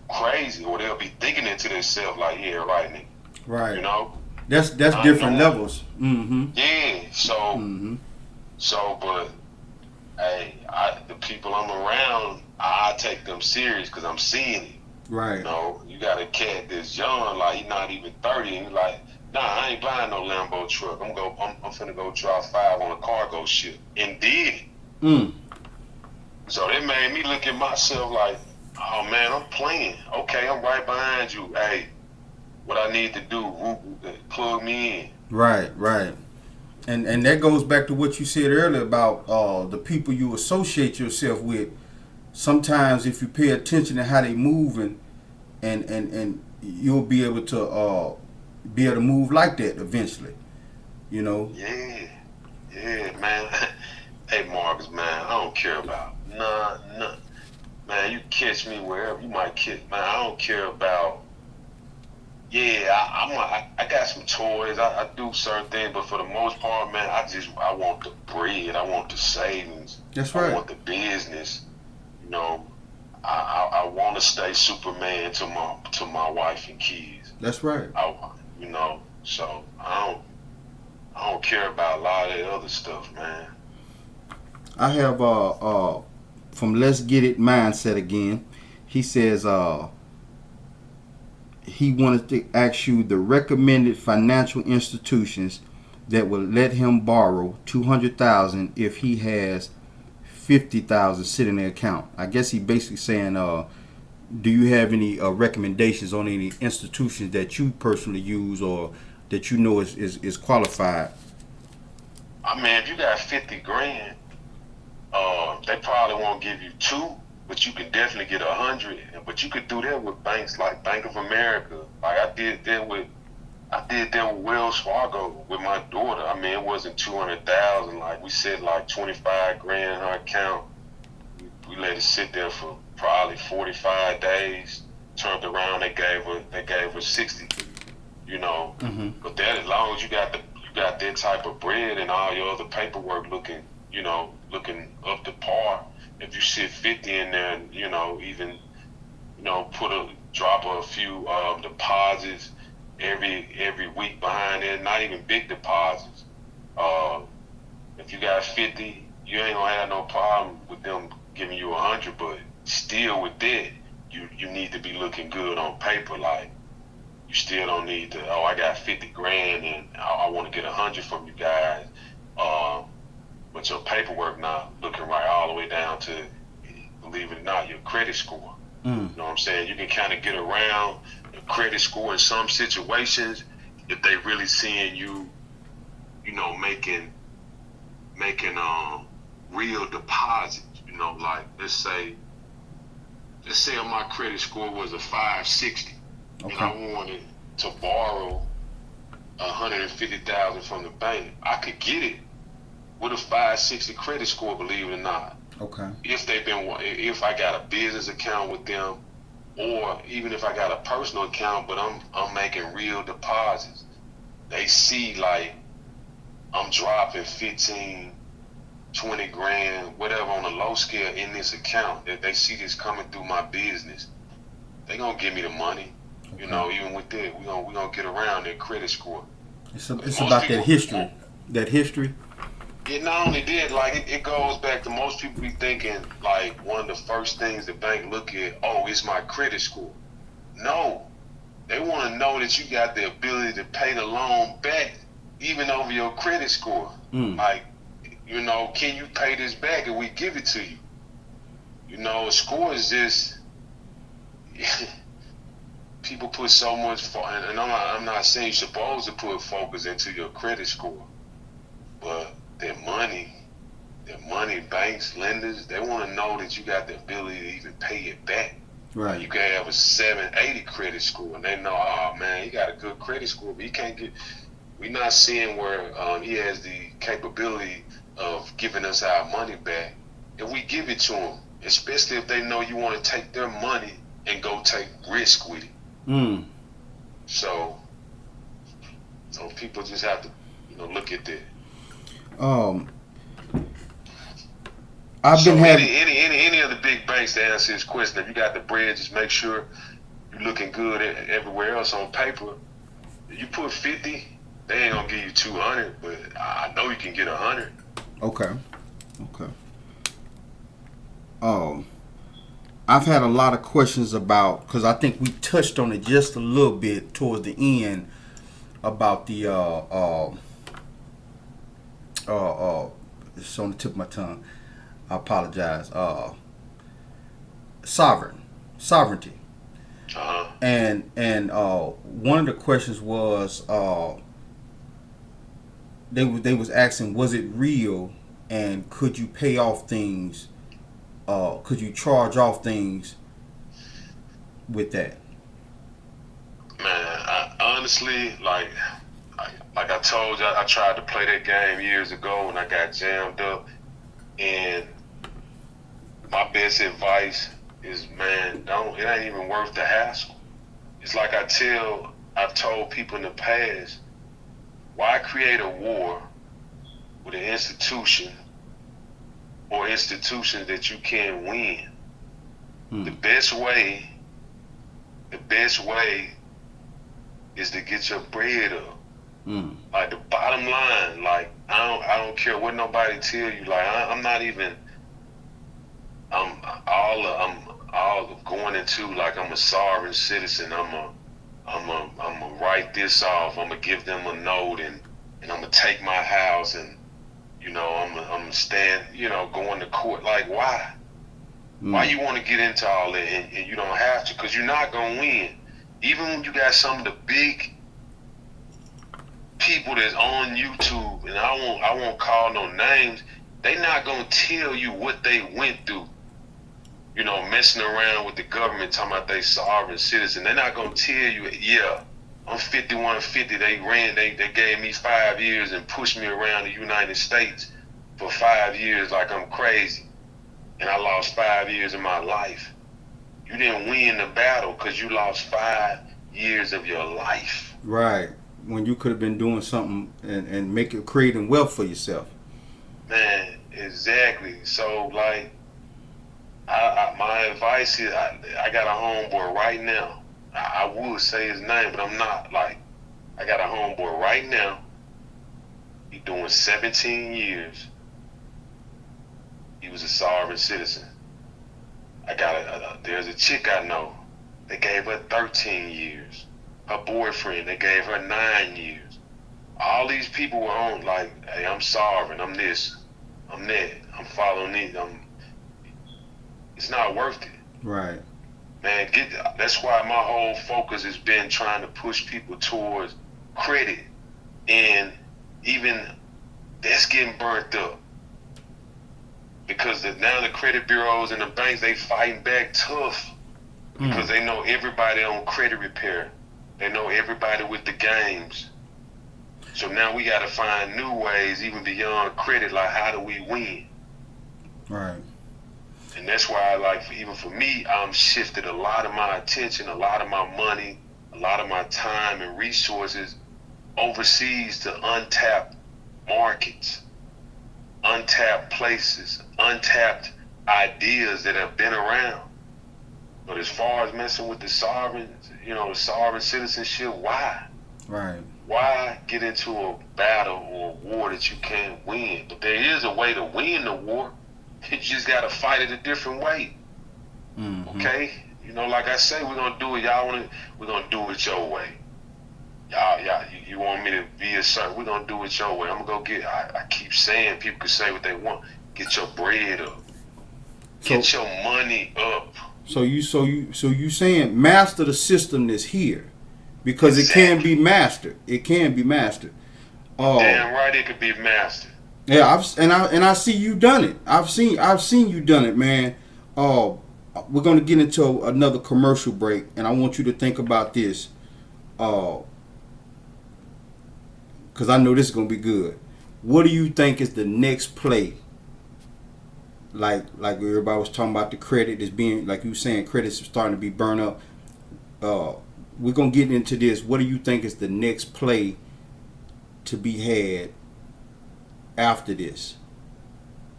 Speaker 5: crazy, or they'll be thinking it to themselves like, yeah, right, nigga.
Speaker 4: Right.
Speaker 5: You know.
Speaker 4: That's different levels. Mm-hmm.
Speaker 5: Yeah. So, but hey, the people I'm around, I take them serious because I'm seeing it.
Speaker 4: Right.
Speaker 5: You know, you got a cat that's young, like he's not even 30, and he's like, nah, I ain't buying no Lambo truck. I'm finna go drop 5 on a cargo ship, and did it. So it made me look at myself like, oh man, I'm playing. Okay, I'm right behind you. Hey, what I need to do, plug me in.
Speaker 4: Right. And that goes back to what you said earlier about the people you associate yourself with. Sometimes if you pay attention to how they move, and you'll be able to move like that eventually. You know?
Speaker 5: Yeah, man. Hey, Marcus, man, I don't care about none. Man, you catch me wherever you might catch. Man, I don't care about. Yeah, I got some toys. I do certain things, but for the most part, man, I want the bread. I want the savings.
Speaker 4: That's right.
Speaker 5: I want the business. You know, I want to stay Superman to my wife and kids.
Speaker 4: That's right.
Speaker 5: You know, so I don't care about a lot of that other stuff, man.
Speaker 4: I have from Let's Get It Mindset again. He says he wanted to ask you the recommended financial institutions that will let him borrow $200,000 if he has 50,000 sit in their account. I guess he basically saying, do you have any recommendations on any institutions that you personally use or that you know is qualified?
Speaker 5: I mean, if you got 50 grand, they probably won't give you two, but you can definitely get 100. But you could do that with banks like Bank of America. Like I did that with Wells Fargo with my daughter. I mean, it wasn't 200,000. Like we said, like 25 grand in her account. We let it sit there for probably 45 days. Turned around, they gave her 60. You know, but that as long as you got that type of bread and all your other paperwork looking up to par. If you sit 50 in there, and, even drop a few deposits every week behind it, not even big deposits. If you got 50, you ain't gonna have no problem with them giving you 100, but still with that, you need to be looking good on paper. Like you still don't need to, I got 50 grand and I want to get 100 from you guys. But your paperwork not looking right all the way down to, believe it or not, your credit score. You know what I'm saying? You can kind of get around the credit score in some situations if they really seeing you, making real deposits. Like let's say my credit score was a 560, and I wanted to borrow 150,000 from the bank. I could get it with a 560 credit score, believe it or not.
Speaker 4: Okay.
Speaker 5: If I got a business account with them, or even if I got a personal account, but I'm making real deposits. They see like I'm dropping 15, 20 grand, whatever on a low scale in this account. If they see this coming through my business, they gonna give me the money. Okay. Even with that, we gonna get around their credit score.
Speaker 4: It's about that history. That history.
Speaker 5: It not only did, like it goes back to most people be thinking like one of the first things the bank look at, it's my credit score. No, they want to know that you got the ability to pay the loan back even over your credit score. Like, can you pay this back if we give it to you? A score is just people put so much and I'm not saying you're supposed to put focus into your credit score, but their money, banks, lenders, they want to know that you got the ability to even pay it back.
Speaker 4: Right.
Speaker 5: You can have a 780 credit score, and they know, oh man, he got a good credit score, but he can't get. We're not seeing where he has the capability of giving us our money back if we give it to him, especially if they know you want to take their money and go take risk with it. So people just have to, look at that.
Speaker 4: I've been having
Speaker 5: any of the big banks to answer this question. If you got the bread, just make sure you're looking good everywhere else on paper. You put 50, they ain't gonna give you 200, but I know you can get 100.
Speaker 4: Okay. I've had a lot of questions about, because I think we touched on it just a little bit towards the end about the it's on the tip of my tongue. I apologize. Sovereignty. And one of the questions was they was asking, was it real, and could you pay off things? Could you charge off things with that?
Speaker 5: Man, I honestly, like I told you, I tried to play that game years ago and I got jammed up. And my best advice is, man, it ain't even worth the hassle. It's like I've told people in the past, why create a war with an institution or institutions that you can't win? The best way is to get your bread up. Like the bottom line, like I don't care what nobody tell you. Like I'm all going into like I'm a sovereign citizen. I'm gonna write this off. I'm gonna give them a note and I'm gonna take my house and I'm stand, going to court. Like, why? Why you want to get into all that and you don't have to? Because you're not going to win. Even when you got some of the big people that's on YouTube, and I won't call no names, they not going to tell you what they went through. Messing around with the government, talking about they sovereign citizen. They're not going to tell you, yeah, I'm 5150. They gave me 5 years and pushed me around the United States for 5 years like I'm crazy. And I lost 5 years of my life. You didn't win the battle because you lost 5 years of your life.
Speaker 4: Right. When you could have been doing something and creating wealth for yourself.
Speaker 5: Man, exactly. So, like, my advice is, I got a homeboy right now. I would say his name, but I'm not. Like, I got a homeboy right now. He doing 17 years. He was a sovereign citizen. There's a chick I know. They gave her 13 years. Her boyfriend, they gave her 9 years. All these people were on like, hey, I'm sovereign, I'm this, I'm that, I'm following these. It's not worth it.
Speaker 4: Right.
Speaker 5: Man, that's why my whole focus has been trying to push people towards credit. And even that's getting burnt up. Because now the credit bureaus and the banks, they fighting back tough. Because they know everybody on credit repair. They know everybody with the games. So now we got to find new ways, even beyond credit, like how do we win?
Speaker 4: Right.
Speaker 5: And that's why, even for me, I'm shifted a lot of my attention, a lot of my money, a lot of my time and resources overseas to untapped markets, untapped places, untapped ideas that have been around. But as far as messing with the sovereign citizenship, why?
Speaker 4: Right.
Speaker 5: Why get into a battle or a war that you can't win? But there is a way to win the war. You just got to fight it a different way.
Speaker 4: Mm-hmm.
Speaker 5: Okay? Like I say, we're going to do it. We're going to do it your way. You want me to be a certain, we're going to do it your way. I'm going to go I keep saying, people can say what they want. Get your bread up. Get your money up.
Speaker 4: So you saying master the system that's here, because exactly. It can be mastered. It can be mastered.
Speaker 5: Damn right, it could be mastered.
Speaker 4: Yeah, I see you done it. I've seen you done it, man. We're gonna get into another commercial break, and I want you to think about this, because I know this is gonna be good. What do you think is the next play? Like everybody was talking about the credit is being, like you were saying, credits are starting to be burned up. We're going to get into this. What do you think is the next play to be had after this?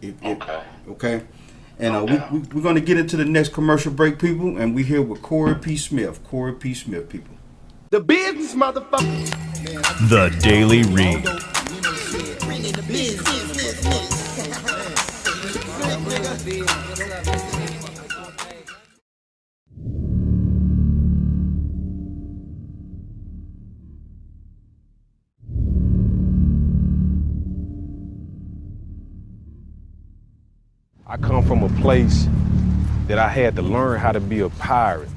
Speaker 4: Okay. And we're going to get into the next commercial break, people. And we're here with Corey P. Smith. Corey P. Smith, people.
Speaker 1: The business, motherfucker.
Speaker 2: The Daily Read.
Speaker 3: I come from a place that I had to learn how to be a pirate.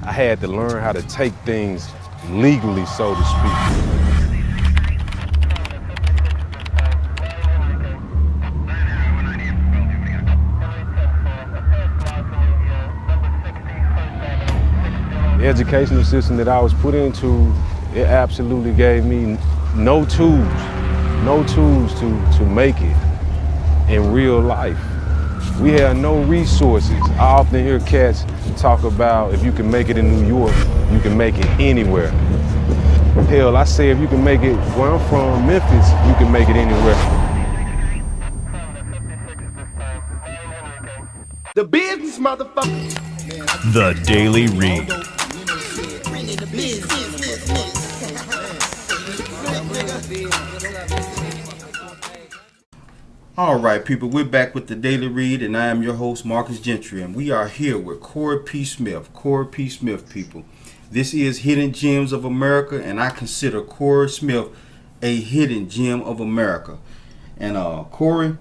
Speaker 3: I had to learn how to take things legally, so to speak. The educational system that I was put into, it absolutely gave me no tools to make it in real life. We had no resources. I often hear cats talk about if you can make it in New York, you can make it anywhere. Hell, I say if you can make it where I'm from, Memphis, you can make it anywhere.
Speaker 1: The business, motherfucker.
Speaker 2: The Daily Read.
Speaker 4: All right, people, we're back with the Daily Read, and I am your host, Marcus Gentry, and we are here with Corey P. Smith. Corey P. Smith, people. This is Hidden Gems of America, and I consider Corey Smith a hidden gem of America. And Corey,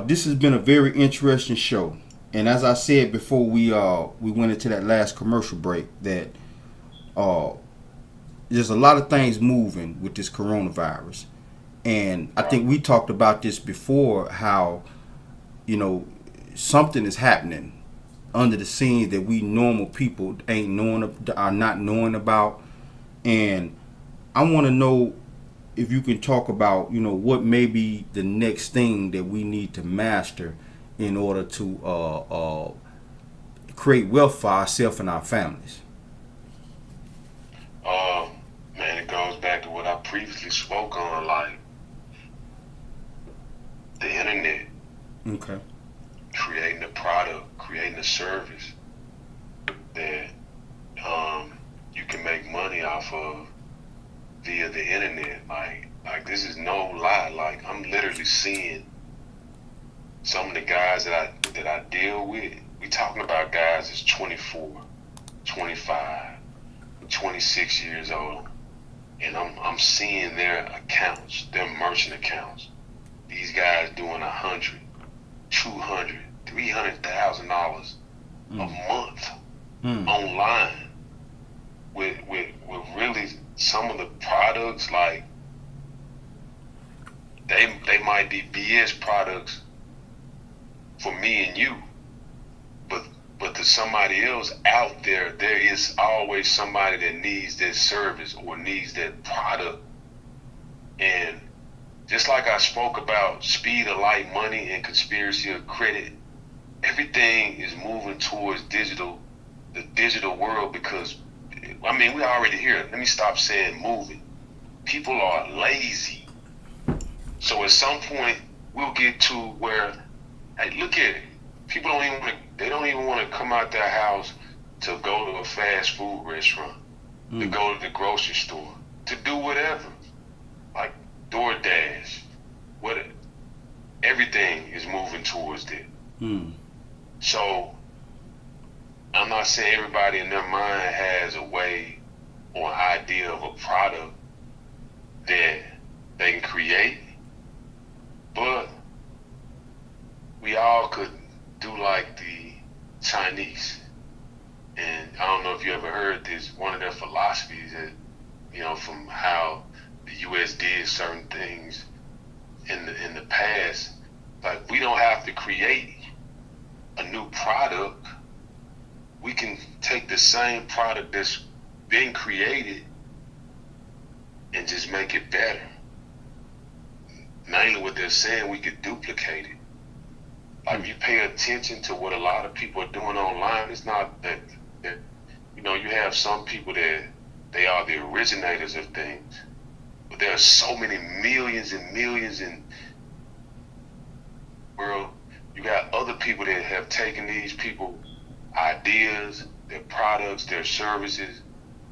Speaker 4: this has been a very interesting show. And as I said before we went into that last commercial break, that there's a lot of things moving with this coronavirus. And I think we talked about this before, how, something is happening under the scenes that we normal people are not knowing about. And I want to know if you can talk about, what may be the next thing that we need to master in order to create wealth for ourselves and our families.
Speaker 5: Man, it goes back to what I previously spoke on, like the internet.
Speaker 4: Okay.
Speaker 5: Creating a product, creating a service that you can make money off of via the internet. Like this is no lie. Like, I'm literally seeing some of the guys that I deal with. We talking about guys that's 24, 25, 26 years old, and I'm seeing their accounts, their merchant accounts. These guys doing $100, $200, $300,000 a month online with really some of the products, like they might be BS products for me and you, but to somebody else out there, there is always somebody that needs that service or needs that product. And just like I spoke about speed of light, money, and conspiracy of credit, everything is moving towards the digital world, because, I mean, we already here. Let me stop saying moving. People are lazy. So at some point, we'll get to where, hey, look at it. People don't even want to come out their house to go to a fast food restaurant, to go to the grocery store, to do whatever. Like DoorDash, everything is moving towards that. So I'm not saying everybody in their mind has a way or idea of a product that they can create, but we all could do like the Chinese. And I don't know if you ever heard this, one of their philosophies that, from how the U.S. did certain things in the past. Like, we don't have to create a new product. We can take the same product that's been created and just make it better. Mainly what they're saying, we could duplicate it. Like, if you pay attention to what a lot of people are doing online, it's not that you have some people that they are the originators of things. But there are so many millions and millions in the world. You got other people that have taken these people ideas, their products, their services,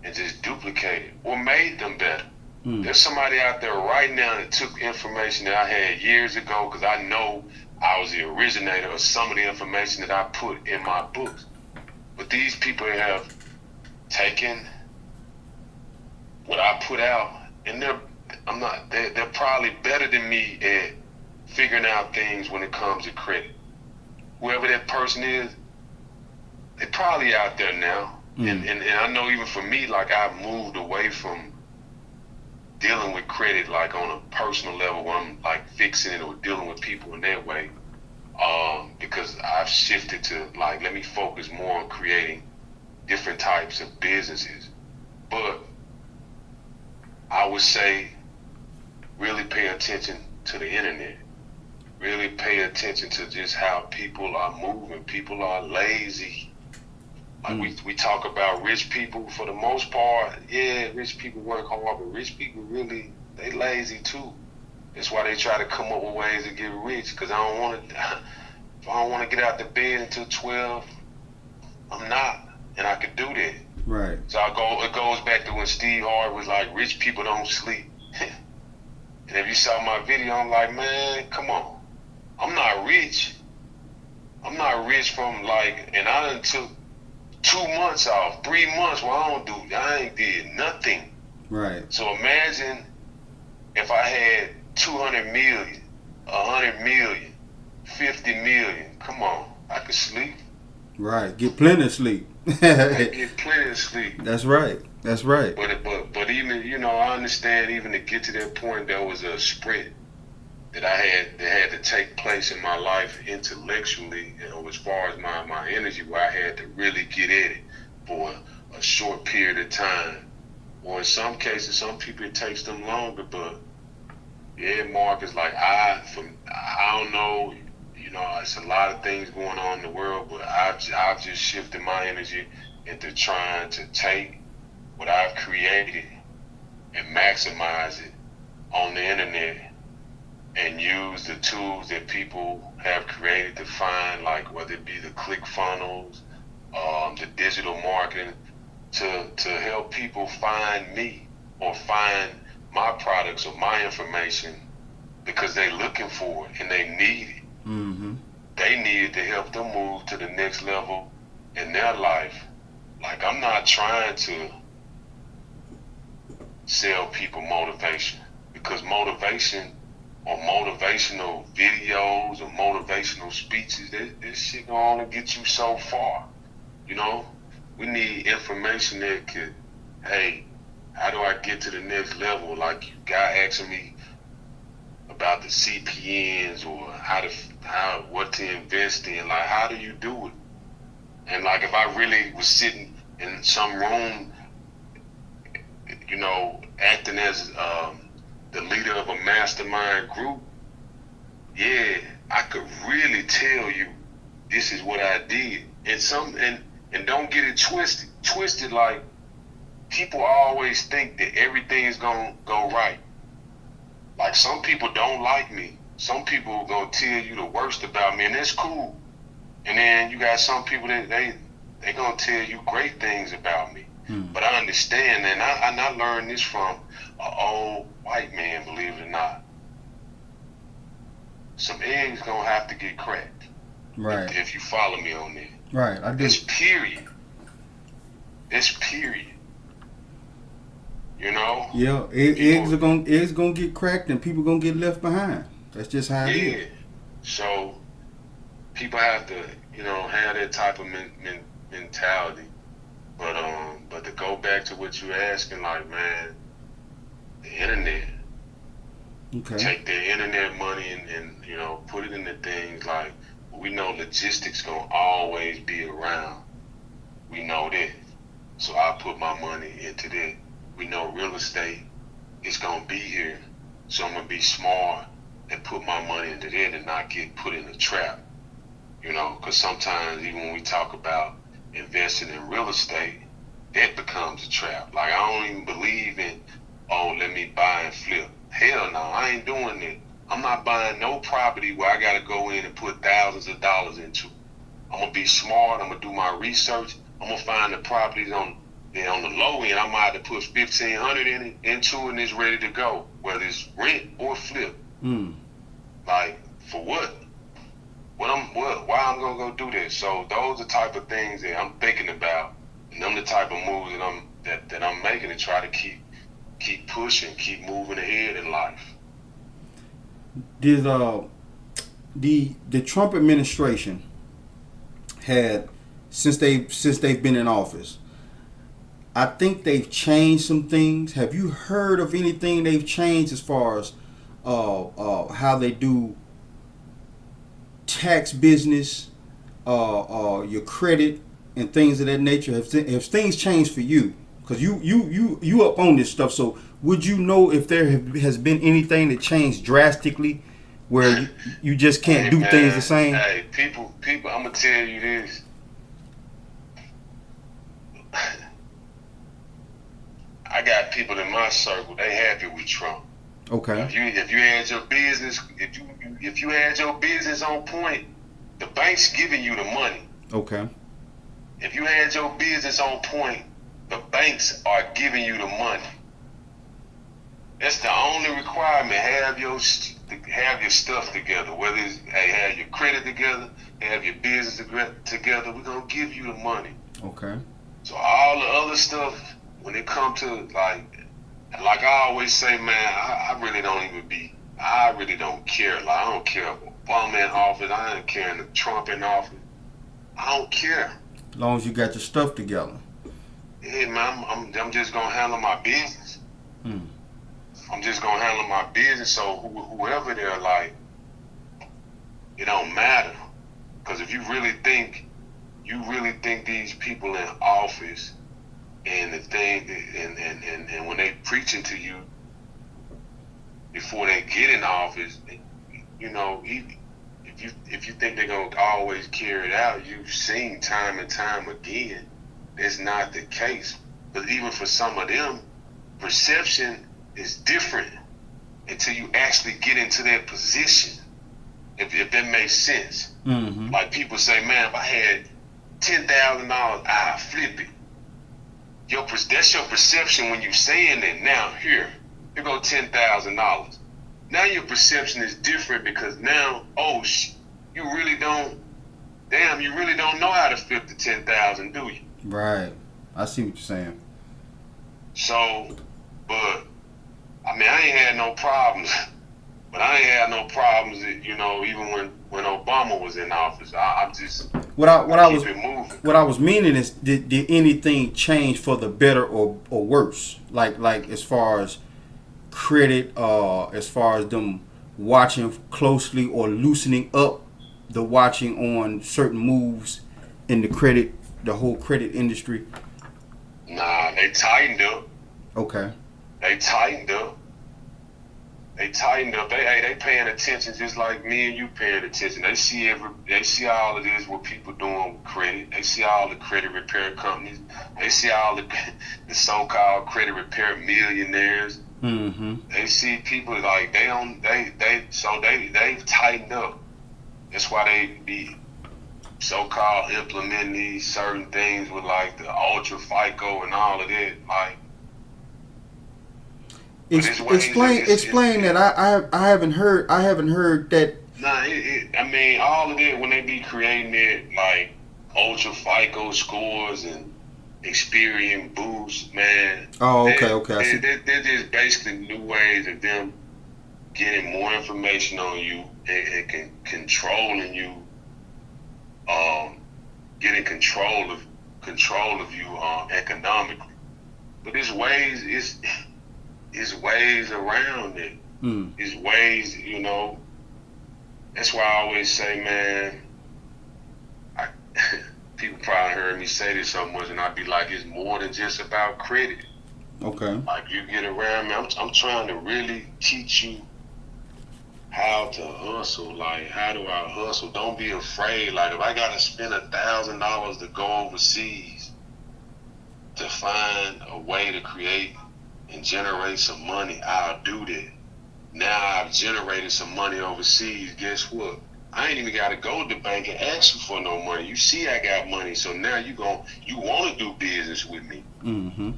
Speaker 5: and just duplicated or made them better. There's somebody out there right now that took information that I had years ago, because I know I was the originator of some of the information that I put in my books. But these people have taken what I put out, and they're probably better than me at figuring out things when it comes to credit. Whoever that person is, they're probably out there now. And I know, even for me, like, I've moved away from dealing with credit, like, on a personal level, where I'm like fixing it or dealing with people in that way, because I've shifted to, like, let me focus more on creating different types of businesses. But I would say, really pay attention to the internet. Really pay attention to just how people are moving. People are lazy. Like, we talk about rich people, for the most part. Yeah, rich people work hard, but rich people really, they lazy too. That's why they try to come up with ways to get rich, because I don't want to get out the bed until 12. I'm not, and I could do that.
Speaker 4: Right.
Speaker 5: So it goes back to when Steve Harvey was like, rich people don't sleep. And if you saw my video, I'm like, man, come on. I'm not rich. I'm not rich from, like, and I done took 2 months off, 3 months. Well, I ain't did nothing.
Speaker 4: Right.
Speaker 5: So imagine if I had 200 million, 100 million, 50 million. Come on, I could sleep.
Speaker 4: Right. Get plenty of sleep.
Speaker 5: I get plenty of sleep.
Speaker 4: That's right. That's right.
Speaker 5: But even, you know, I understand even to get to that point, there was a sprint that that had to take place in my life intellectually, you know, as far as my energy, where I had to really get at it for a short period of time. Or in some cases, some people it takes them longer, but yeah, Mark, is like I don't know, you know, it's a lot of things going on in the world, but I've just shifted my energy into trying to take what I've created and maximize it on the internet and use the tools that people have created to find, like whether it be the click funnels, the digital marketing, to help people find me or find my products or my information because they're looking for it and they need it.
Speaker 4: Mm-hmm.
Speaker 5: They need it to help them move to the next level in their life. Like, I'm not trying to sell people motivation, because motivation or motivational videos or motivational speeches, this shit gonna only get you so far. You know, we need information that could, hey, how do I get to the next level? Like, you guy asking me about the CPNs or what to invest in. Like, how do you do it? And like, if I really was sitting in some room, you know, acting as the leader of a mastermind group, yeah, I could really tell you this is what I did. And don't get it twisted like, people always think that everything is gonna go right. Like, some people don't like me. Some people are gonna tell you the worst about me, and that's cool. And then you got some people that they gonna tell you great things about me. But I understand, and I learned this from an old white man, believe it or not. Some eggs gonna have to get cracked.
Speaker 4: Right.
Speaker 5: If you follow me on that.
Speaker 4: Right. I do.
Speaker 5: It's period. It's period. You know?
Speaker 4: Yeah. Eggs gonna get cracked and people gonna get left behind. That's just how it is.
Speaker 5: So people have to, you know, have that type of mentality. But to go back to what you're asking, like, man, the internet.
Speaker 4: Okay.
Speaker 5: Take the internet money and you know, put it into things like, we know logistics gonna always be around. We know that. So I put my money into that. We know real estate is gonna be here. So I'm gonna be smart and put my money into that and not get put in a trap. You know, because sometimes even when we talk about investing in real estate, that becomes a trap. Like, I don't even believe in, oh, let me buy and flip. Hell no, I ain't doing that. I'm not buying no property where I gotta go in and put thousands of dollars into. I'm gonna be smart. I'm gonna do my research. I'm gonna find the properties on the low end. I might have to put $1,500 into it and it's ready to go, whether it's rent or flip. Like, for what? Why I'm gonna go do this? So those are the type of things that I'm thinking about, and them the type of moves that I'm making to try to keep pushing, keep moving ahead in life.
Speaker 4: Did the Trump administration had, since they've been in office, I think they've changed some things. Have you heard of anything they've changed as far as how they do tax business, your credit, and things of that nature? Have things changed for you? Because you up on this stuff. So would you know if there has been anything that changed drastically, where you just can't do things the same?
Speaker 5: Hey, people, I'm gonna tell you this. I got people in my circle. They happy with Trump.
Speaker 4: Okay.
Speaker 5: If you had your business, if you had your business on point, the bank's giving you the money.
Speaker 4: Okay.
Speaker 5: If you had your business on point, the banks are giving you the money. That's the only requirement. Have your stuff together. Whether it's have your credit together, have your business together. We're gonna give you the money.
Speaker 4: Okay.
Speaker 5: So all the other stuff, when it comes to like I always say, man, I really don't care. Like I don't care if Obama in office, I don't care if Trump in office. I don't care.
Speaker 4: As long as you got your stuff together.
Speaker 5: Yeah, man, I'm just gonna handle my business.
Speaker 4: Hmm.
Speaker 5: I'm just gonna handle my business. So whoever they're like, it don't matter. Because if you really think these people in office and the thing and when they preaching to you before they get in office, you know, if you think they're gonna always carry it out, you've seen time and time again, it's not the case. But even for some of them, perception is different until you actually get into that position. If that makes sense.
Speaker 4: Mm-hmm.
Speaker 5: Like people say, man, if I had $10,000, I'd flip it. That's your perception when you saying that. Now here go $10,000. Now your perception is different because now, you really don't know how to flip the 10,000, do you?
Speaker 4: Right. I see what you're saying.
Speaker 5: So, but I mean, I ain't had no problems. But I ain't had no problems, you know, even when Obama was in office. I'm just
Speaker 4: what I was meaning is, did anything change for the better or worse? Like as far as credit, as far as them watching closely or loosening up the watching on certain moves in the whole credit industry.
Speaker 5: Nah, they tightened up.
Speaker 4: Okay.
Speaker 5: They tightened up. They paying attention just like me and you paying attention. They see all of this what people doing with credit. They see all the credit repair companies. They see all the so-called credit repair millionaires.
Speaker 4: Mm-hmm.
Speaker 5: They see people like they've tightened up. That's why they be so-called implementing these certain things with like the ultra FICO and all of that. Like,
Speaker 4: explain that. I haven't heard that.
Speaker 5: Nah, I mean, all of it when they be creating it like ultra FICO scores and Experian boosts, man.
Speaker 4: Oh, okay. I see.
Speaker 5: They're just basically new ways of them getting more information on you and controlling you, getting control of you economically. But it's ways around it. It's ways, you know. That's why I always say, man, people probably heard me say this so much, and I'd be like, it's more than just about credit.
Speaker 4: Okay.
Speaker 5: Like, you get around me, I'm trying to really teach you how to hustle. Like, how do I hustle? Don't be afraid. Like, if I gotta spend $1,000 to go overseas to find a way to create and generate some money, I'll do that. Now I've generated some money overseas. Guess what? I ain't even got to go to the bank and ask you for no money. You see I got money, so now you want to do business with me.
Speaker 4: Mm-hmm.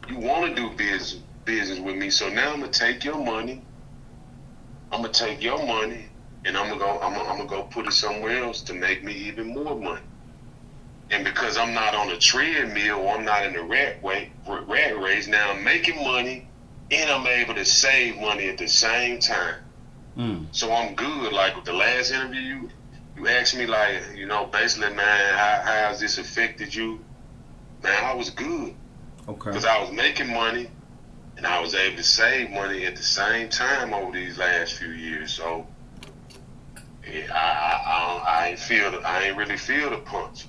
Speaker 5: You want to do business with me, so now I'm gonna take your money. And I'm gonna go put it somewhere else to make me even more money. And because I'm not on a treadmill, or I'm not in the rat race, now I'm making money and I'm able to save money at the same time. So I'm good. Like with the last interview, you asked me, like, you know, basically, man, how has this affected you? Man, I was good.
Speaker 4: Okay.
Speaker 5: Because I was making money and I was able to save money at the same time over these last few years. So yeah, I ain't really feel the punch.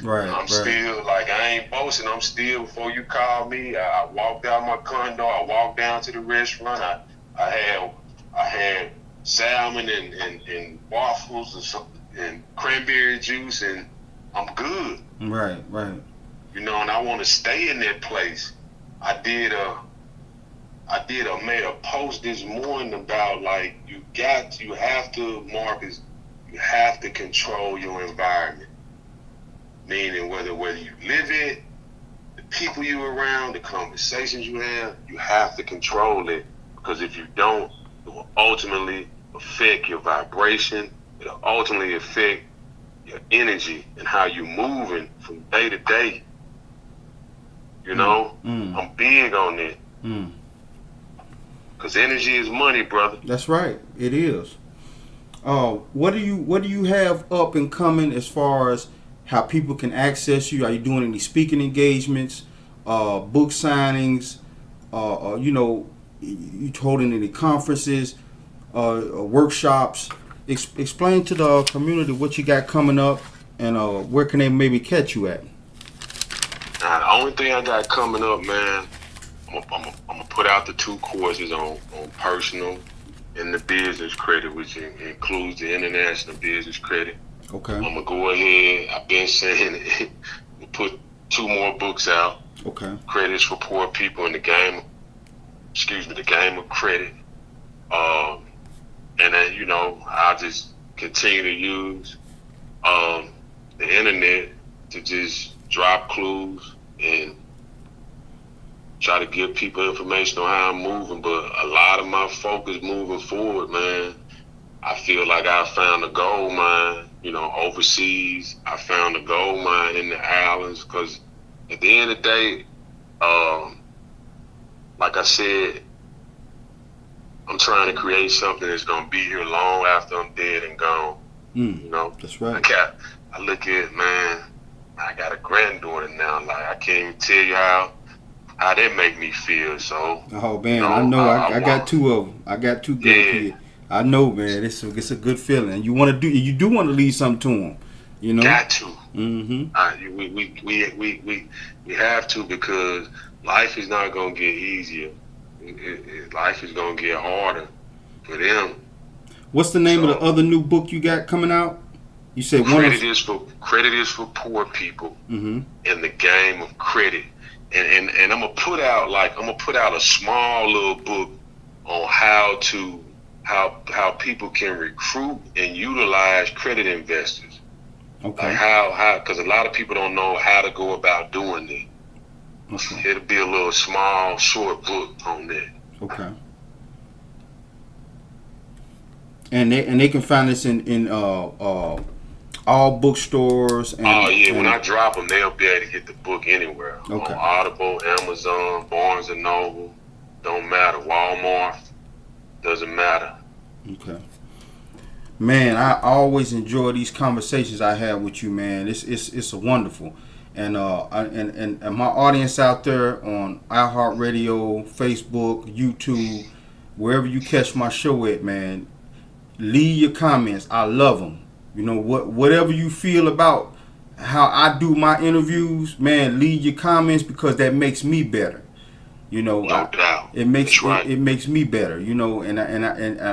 Speaker 4: Right.
Speaker 5: I'm still, like, I ain't boasting. I'm still, before you called me, I walked out my condo. I walked down to the restaurant. I had salmon and waffles and cranberry juice, and I'm good.
Speaker 4: Right.
Speaker 5: You know, and I want to stay in that place. I made a post this morning about, like, you have to control your environment. Meaning whether you live it, the people you around, the conversations you have to control it. Because if you don't, it will ultimately affect your vibration. It'll ultimately affect your energy and how you moving from day to day. You know, I'm big on it. Cause energy is money, brother.
Speaker 4: That's right. It is. What do you have up and coming as far as how people can access you? Are you doing any speaking engagements, book signings? You know, you holding any conferences, workshops? Explain to the community what you got coming up, and where can they maybe catch you at?
Speaker 5: Now, the only thing I got coming up, man, I'm gonna put out the 2 courses on personal and the business credit, which includes the international business credit.
Speaker 4: Okay.
Speaker 5: I'm gonna go ahead. I've been saying it. Put 2 more books out.
Speaker 4: Okay.
Speaker 5: Credits for poor people in the game. The game of credit. And then, you know, I'll just continue to use the internet to just drop clues and try to give people information on how I'm moving. But a lot of my focus moving forward, man, I feel like I found a gold mine, you know, overseas. I found a gold mine in the islands, because at the end of the day, like I said, I'm trying to create something that's gonna be here long after I'm dead and gone. You know,
Speaker 4: that's right.
Speaker 5: I look at, man, I got a granddaughter now. Like, I can't even tell you how that make me feel. So,
Speaker 4: Oh man,
Speaker 5: you know,
Speaker 4: I know. I got
Speaker 5: want
Speaker 4: 2 of them. I got 2 grandkids. I know, man. It's a good feeling. You do want to leave something to them. You know.
Speaker 5: Got to. We have to, because life is not gonna get easier. Life is gonna get harder for them.
Speaker 4: What's the name of the other new book you got coming out? You said
Speaker 5: credit is for poor people in the game of credit, and I'm gonna put out a small little book on how people can recruit and utilize credit investors.
Speaker 4: Okay.
Speaker 5: Like how because a lot of people don't know how to go about doing it.
Speaker 4: Okay.
Speaker 5: It'll be a little small, short book on that.
Speaker 4: Okay. And they can find this in all bookstores. And,
Speaker 5: when I drop them, they'll be able to get the book anywhere.
Speaker 4: Okay.
Speaker 5: On Audible, Amazon, Barnes and Noble, don't matter. Walmart, doesn't matter.
Speaker 4: Okay. Man, I always enjoy these conversations I have with you, man. It's wonderful. And my audience out there on iHeartRadio, Facebook, YouTube, wherever you catch my show at, man, leave your comments. I love them. You know, whatever you feel about how I do my interviews, man, leave your comments, because that makes me better. You know,
Speaker 5: No doubt.
Speaker 4: it makes
Speaker 5: right.
Speaker 4: it makes me better. You know, and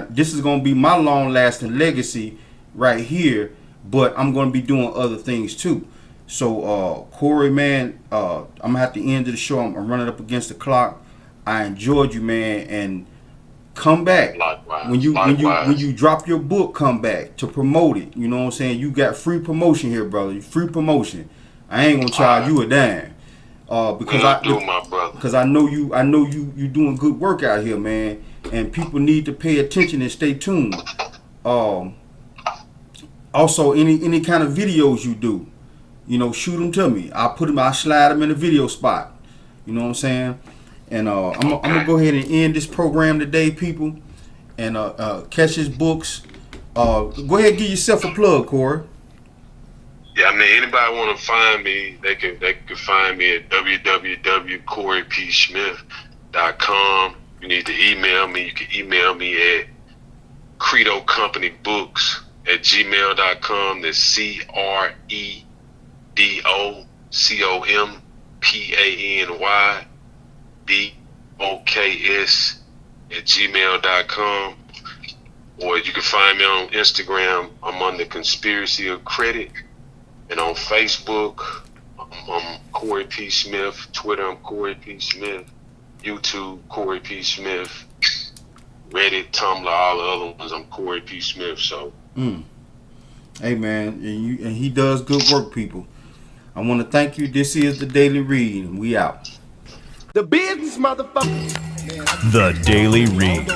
Speaker 4: this is gonna be my long lasting legacy right here. But I'm gonna be doing other things too. So, Corey, man, I'm gonna have to end of the show. I'm running up against the clock. I enjoyed you, man, and come back.
Speaker 5: Likewise.
Speaker 4: When you drop your book, come back to promote it. You know what I'm saying? You got free promotion here, brother. Free promotion. I ain't gonna charge you a dime. Because I know you doing good work out here, man, and people need to pay attention and stay tuned. Also, any kind of videos you do, you know, shoot them to me. I'll slide them in the video spot. You know what I'm saying? And I'm gonna go ahead and end this program today, people, and catch his books. Go ahead and give yourself a plug, Corey.
Speaker 5: Yeah, I mean, anybody want to find me, they can find me at www.coreypsmith.com. You need to email me. You can email me at credocompanyBooks@gmail.com. That's CREDOCOMPANYBOKS@gmail.com. Or you can find me on Instagram. I'm on the Conspiracy of Credit. And on Facebook, I'm Corey P. Smith. Twitter, I'm Corey P. Smith. YouTube, Corey P. Smith. Reddit, Tumblr, all the other ones, I'm Corey P. Smith. So,
Speaker 4: Hey, man, and he does good work, people. I want to thank you. This is the Daily Read, and we out.
Speaker 1: The business, motherfucker.
Speaker 2: The Daily Read.